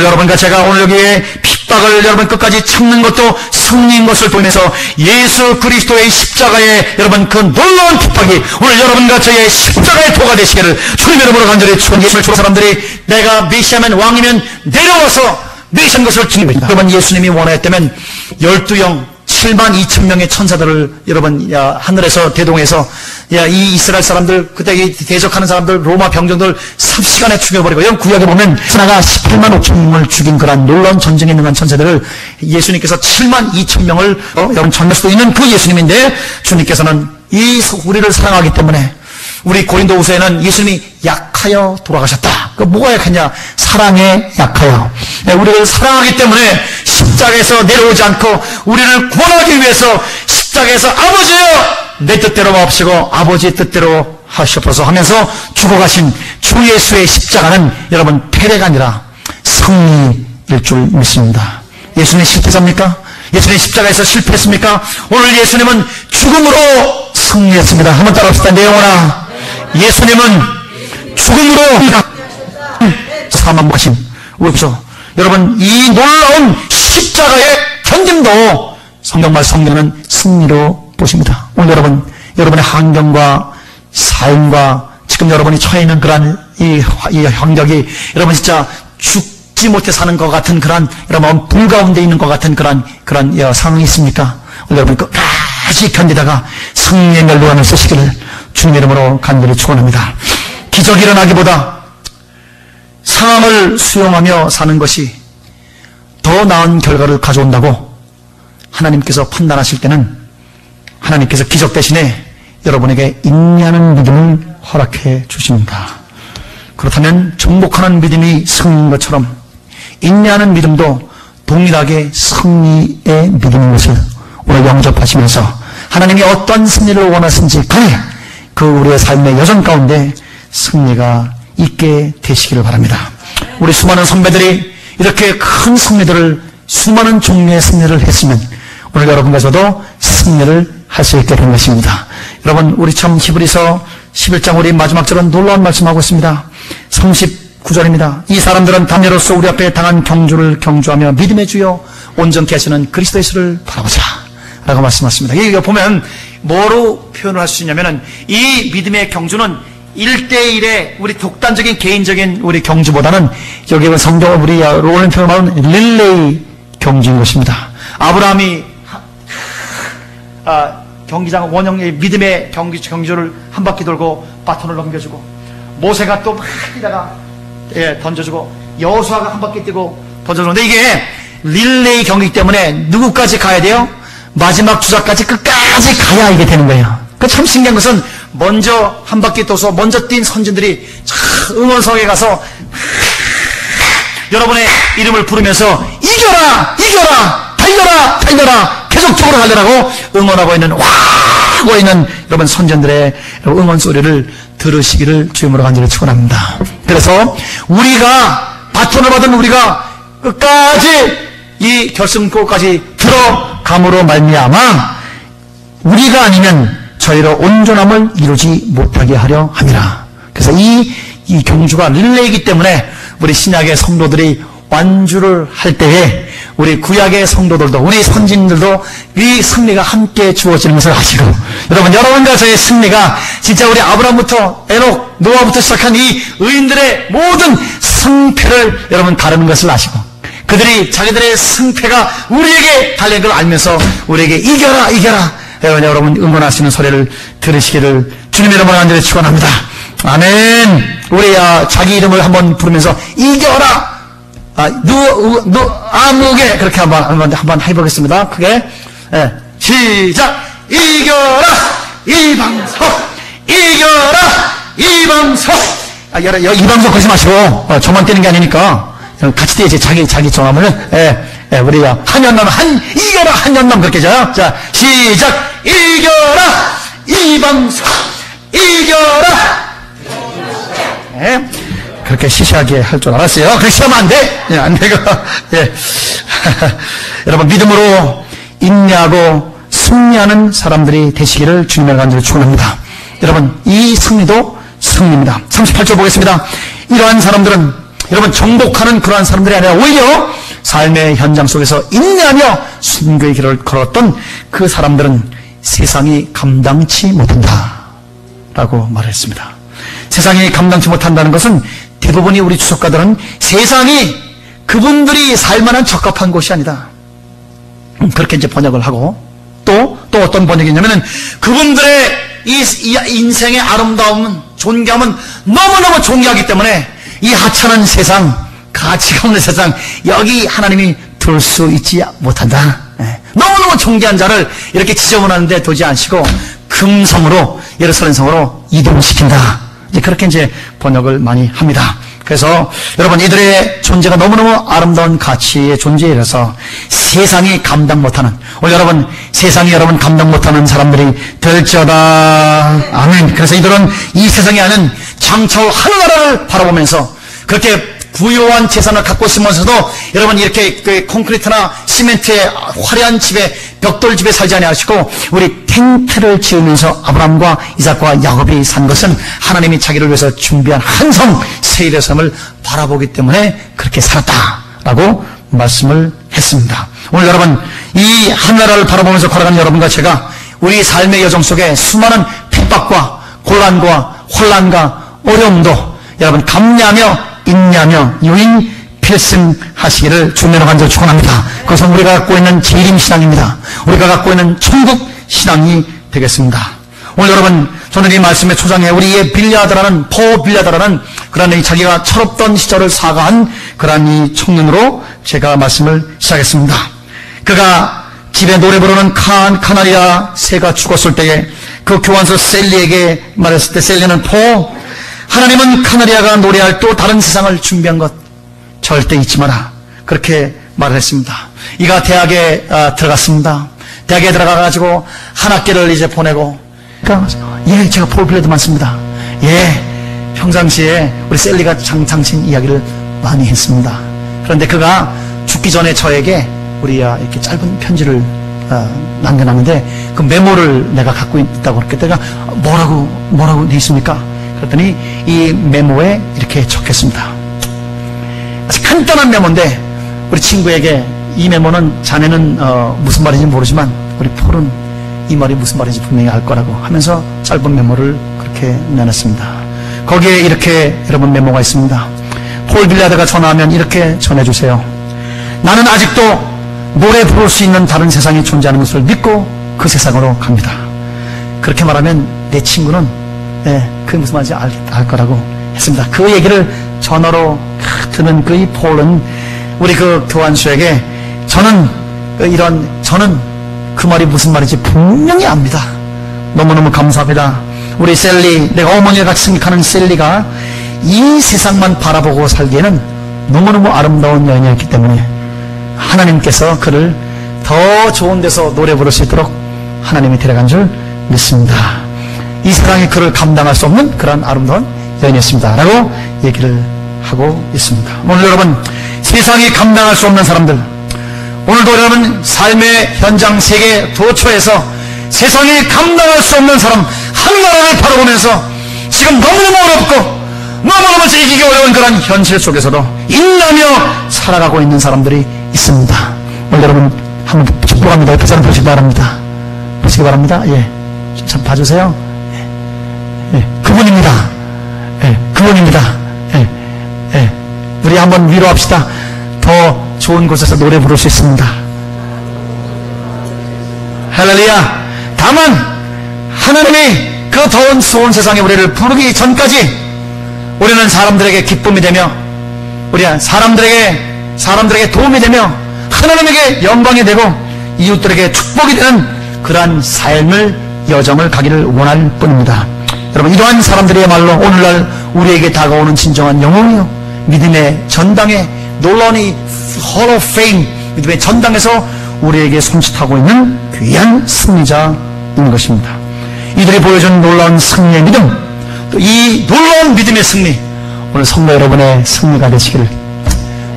여러분과 제가 오늘 여기에 핍박을 여러분 끝까지 참는 것도 승리인 것을 보면서 예수 그리스도의 십자가의 여러분 그 놀라운 핍박이 오늘 여러분과 저의 십자가의 도가 되시기를 주님 이름으로 간절히 축원합니다. 예수를 주는 사람들이 내가 메시아면 왕이면 내려와서 메시아인 것을 증명합니다. 여러분, 예수님이 원하였다면 12영 72,000명의 천사들을 여러분 하늘에서 대동해서 이 이스라엘 사람들, 그때 대적하는 사람들, 로마 병정들 삽시간에 죽여버리고, 여러분 구약에 보면 하나가 18만 5천 명을 죽인 그런 놀라운 전쟁에 있는 그런 천사들을 예수님께서 72,000명을 여러분 전할 수도 있는 그 예수님인데, 주님께서는 우리를 사랑하기 때문에 우리 고린도후서에는 예수님이 약하여 돌아가셨다. 그 뭐가 약했냐? 사랑에 약하여. 우리를 사랑하기 때문에 십자가에서 내려오지 않고 우리를 구원하기 위해서 십자가에서 아버지여 내 뜻대로 마옵시고 아버지의 뜻대로 하시옵소서 하면서 죽어가신 주 예수의 십자가는 여러분 패배가 아니라 승리일 줄 믿습니다. 예수님 실패자입니까? 예수님 십자가에서 실패했습니까? 오늘 예수님은 죽음으로 승리했습니다. 한번 따라합시다. 내 영혼아, 예수님은 죽음으로 사망하신 우리죠. 여러분, 이 놀라운 십자가의 견딤도 성경은 승리로 보십니다. 오늘 여러분의 환경과 삶과 지금 여러분이 처해 있는 그런 이 환경이 여러분 진짜 죽지 못해 사는 것 같은 그런 여러분 불 가운데 있는 것 같은 그런 상황이 있습니까? 오늘 여러분 끝까지 견디다가 승리의 멸류관을 쓰시기를 주님의 이름으로 간절히 축원합니다. 기적이 일어나기보다 상황을 수용하며 사는 것이 더 나은 결과를 가져온다고 하나님께서 판단하실 때는 하나님께서 기적 대신에 여러분에게 인내하는 믿음을 허락해 주십니다. 그렇다면 정복하는 믿음이 승리인 것처럼 인내하는 믿음도 동일하게 승리의 믿음인 것을 오늘 영접하시면서 하나님이 어떤 승리를 원하신지 간에 그 우리의 삶의 여정 가운데 승리가 있게 되시기를 바랍니다. 우리 수많은 선배들이 이렇게 큰 승리들을, 수많은 종류의 승리를 했으면 오늘 여러분과 저도 승리를 할 수 있게 된 것입니다. 여러분, 우리 참 히브리서 11장 우리 마지막 절은 놀라운 말씀하고 있습니다. 39절입니다. 이 사람들은 담례로서 우리 앞에 당한 경주를 경주하며 믿음의 주여 온전케 하시는 그리스도 예수를 바라보자 라고 말씀하십니다. 이거 보면 뭐로 표현을 할 수 있냐면은 이 믿음의 경주는 1대1의 우리 독단적인 개인적인 우리 경주보다는 여기 성경을 우리 오늘 표현하는 릴레이 경주인 것입니다. 아브라함이 경기장 원형의 믿음의 경주를 한 바퀴 돌고 바톤을 넘겨주고, 모세가 또 막 뛰다가 던져주고, 여호수아가 한 바퀴 뛰고 던져주는데, 이게 릴레이 경기이기 때문에 누구까지 가야 돼요? 마지막 주자까지 끝까지 가야 이게 되는 거예요. 그 참 신기한 것은 먼저 한 바퀴 도서 먼저 뛴 선진들이 응원석에 가서 여러분의 이름을 부르면서 이겨라! 이겨라! 달려라! 달려라! 계속적으로 달려라고 응원하고 있는 하고 있는 여러분 선전들의 응원 소리를 들으시기를 주님으로 간절히 축원합니다. 그래서 우리가 바톤을 받은 우리가 끝까지 이 결승골까지 들어감으로 말미암아 우리가 아니면 저희로 온전함을 이루지 못하게 하려 함이라. 그래서 이 경주가 릴레이이기 때문에 우리 신약의 성도들이 완주를 할 때에 우리 구약의 성도들도 우리 선진들도 이 승리가 함께 주어지는 것을 아시고 여러분과 저의 승리가 진짜 우리 아브라함부터 에녹, 노아부터 시작한 이 의인들의 모든 승패를 여러분 다루는 것을 아시고 그들이 자기들의 승패가 우리에게 달린 걸 알면서 우리에게 이겨라 이겨라 여러분 응원하시는 소리를 들으시기를 주님의 이름으로 간절히 축원합니다. 아멘. 우리 자기 이름을 한번 부르면서 이겨라 아무게 그렇게 한번 해보겠습니다. 크게 시작. 이겨라 이방석 이겨라 이방석 이방석 그러지 마시고 저만 뛰는 게 아니니까 같이 뛰어야지. 자기 정함을 우리가 한연남 이겨라 한연남 그렇게 해줘요. 자 시작. 이겨라 이방석 이겨라. 그렇게 시시하게 할 줄 알았어요. 그렇게 하면 안 돼. 안 되고. 여러분 믿음으로 인내하고 승리하는 사람들이 되시기를 주님의 간절히 축원합니다. 여러분 이 승리도 승리입니다. 38절 보겠습니다. 이러한 사람들은 여러분 정복하는 그러한 사람들이 아니라 오히려 삶의 현장 속에서 인내하며 순교의 길을 걸었던 그 사람들은 세상이 감당치 못한다 라고 말했습니다. 세상이 감당치 못한다는 것은 대부분이 우리 주석가들은 세상이 그분들이 살만한 적합한 곳이 아니다 그렇게 이제 번역을 하고 또 어떤 번역이 있냐면은 그분들의 이 인생의 아름다움은 존귀함은 너무너무 존귀하기 때문에 이 하찮은 세상 가치가 없는 세상 여기 하나님이 둘 수 있지 못한다. 너무너무 존귀한 자를 이렇게 지저분하는데 두지 않으시고 금성으로 예루살렘성으로 이동시킨다. 이제 그렇게 이제 번역을 많이 합니다. 그래서 여러분 이들의 존재가 너무너무 아름다운 가치의 존재이라서 세상이 감당 못하는 오늘 여러분 세상이 여러분 감당 못하는 사람들이 될지어다. 아멘. 그래서 이들은 이 세상에 아는 장차 하늘나라를 바라보면서 그렇게 부유한 재산을 갖고 있으면서도 여러분 이렇게 그 콘크리트나 시멘트의 화려한 집에 벽돌 집에 살지 아니하시고 우리 텐트를 지으면서 아브라함과 이삭과 야곱이 산 것은 하나님이 자기를 위해서 준비한 한성 세일의 삶을 바라보기 때문에 그렇게 살았다라고 말씀을 했습니다. 오늘 여러분 이 하늘나라를 바라보면서 걸어가는 여러분과 제가 우리 삶의 여정 속에 수많은 핍박과 곤란과 혼란과 어려움도 여러분 감내하며 인내하며 유인 필승하시기를 주님으로 간절히 축원합니다. 그것은 우리가 갖고 있는 재림신앙입니다. 우리가 갖고 있는 천국신앙이 되겠습니다. 오늘 여러분 저는 이 말씀의 초장에 우리의 빌랴드라는 빌랴드라는 그런 이 자기가 철없던 시절을 사과한 그런 이 청년으로 제가 말씀을 시작했습니다. 그가 집에 노래 부르는 카나리아 새가 죽었을 때에 그 교환서 셀리에게 말했을 때 셀리는 하나님은 카나리아가 노래할 또 다른 세상을 준비한 것 절대 잊지 마라 그렇게 말을 했습니다. 이가 대학에 들어갔습니다. 대학에 들어가가지고 한 학기를 이제 보내고 제가 폴 빌려도 많습니다. 평상시에 우리 셀리가 장신 이야기를 많이 했습니다. 그런데 그가 죽기 전에 저에게 우리 이렇게 짧은 편지를 남겨놨는데 그 메모를 내가 갖고 있다고 그랬더니 내가 뭐라고 돼 있습니까? 그랬더니 이 메모에 이렇게 적혔습니다. 아주 간단한 메모인데 우리 친구에게 이 메모는 자네는 무슨 말인지 모르지만 우리 폴은 이 말이 무슨 말인지 분명히 알 거라고 하면서 짧은 메모를 그렇게 내놨습니다. 거기에 이렇게 여러분 메모가 있습니다. 폴 빌랴드가 전화하면 이렇게 전해주세요. 나는 아직도 노래 부를 수 있는 다른 세상이 존재하는 것을 믿고 그 세상으로 갑니다. 그렇게 말하면 내 친구는 그게 무슨 말인지 알 거라고 했습니다. 그 얘기를 전화로 듣는 그 이 폴은 우리 그 교환수에게 저는 그 말이 무슨 말인지 분명히 압니다. 너무너무 감사합니다. 우리 셀리, 내가 어머니와 같이 생각하는 셀리가 이 세상만 바라보고 살기에는 너무너무 아름다운 여인이었기 때문에 하나님께서 그를 더 좋은 데서 노래 부를 수 있도록 하나님이 데려간 줄 믿습니다. 이 세상이 그를 감당할 수 없는 그런 아름다운 여인이었습니다 라고 얘기를 하고 있습니다. 오늘 여러분, 세상이 감당할 수 없는 사람들, 오늘도 여러분 삶의 현장 세계 도처에서 세상이 감당할 수 없는 사람 한나라를 바라보면서 지금 너무너무 어렵고 너무너무 이기기 어려운 그런 현실 속에서도 인내하며 살아가고 있는 사람들이 있습니다. 오늘 여러분 한번 축복합니다. 옆에 사람 보시기 바랍니다. 보시기 바랍니다. 예, 참 봐주세요. 예, 그분입니다. 예, 그분입니다. 예, 예, 우리 한번 위로합시다. 더 좋은 곳에서 노래 부를 수 있습니다. 할렐루야. 다만 하나님이 그 더운 수온 세상에 우리를 부르기 전까지 우리는 사람들에게 기쁨이 되며 우리 사람들에게 도움이 되며 하나님에게 영광이 되고 이웃들에게 축복이 되는 그러한 삶을 여정을 가기를 원할 뿐입니다. 여러분, 이러한 사람들이야말로 오늘날 우리에게 다가오는 진정한 영웅이요, 믿음의 전당에 놀라운 이 홀 오브 페임, 믿음의 전당에서 우리에게 손짓하고 있는 귀한 승리자인 것입니다. 이들이 보여준 놀라운 승리의 믿음, 또 이 놀라운 믿음의 승리, 오늘 성도 여러분의 승리가 되시기를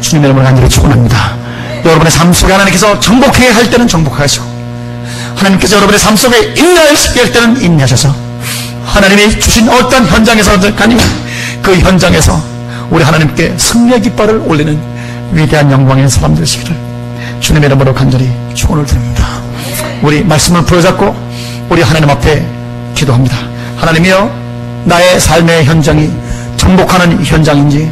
주님의 이름으로 간절히 축원합니다. 여러분의 삶 속에 하나님께서 정복하게 할 때는 정복하시고 하나님께서 여러분의 삶 속에 인내하시게 할 때는 인내하셔서 하나님이 주신 어떤 현장에서든 간에 그 현장에서 우리 하나님께 승리의 깃발을 올리는 위대한 영광의 사람 되시기를 주님의 이름으로 간절히 축원을 드립니다. 우리 말씀을 부여잡고 우리 하나님 앞에 기도합니다. 하나님이여, 나의 삶의 현장이 정복하는 현장인지,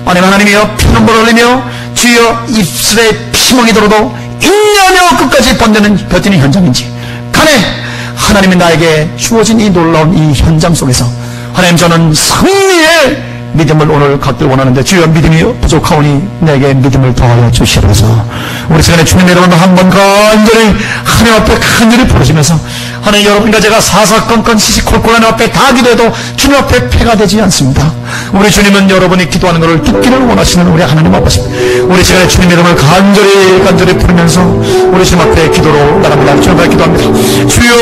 아니면 하나님이여 피눈물을 흘리며 주여 입술에 피멍이 들어도 인내하며 끝까지 버티는 현장인지 간에 하나님이 나에게 주어진 이 놀라운 이 현장 속에서 하나님, 저는 승리의 믿음을 오늘 갖길 원하는데 주여 믿음이 부족하오니 내게 믿음을 더하여 주시옵소서. 우리 시간에 주님의 이름으로 한번 간절히 하나님 앞에 간절히 부르시면서, 하나님, 여러분과 제가 사사건건 시시콜콜 하나님 앞에 다 기도해도 주님 앞에 패가 되지 않습니다. 우리 주님은 여러분이 기도하는 것을 듣기를 원하시는 우리 하나님 아버지입니다. 우리 시간에 주님의 이름을 간절히 부르면서 우리 주님 앞에 기도로 나갑니다. 주님 앞에 기도합니다. 주여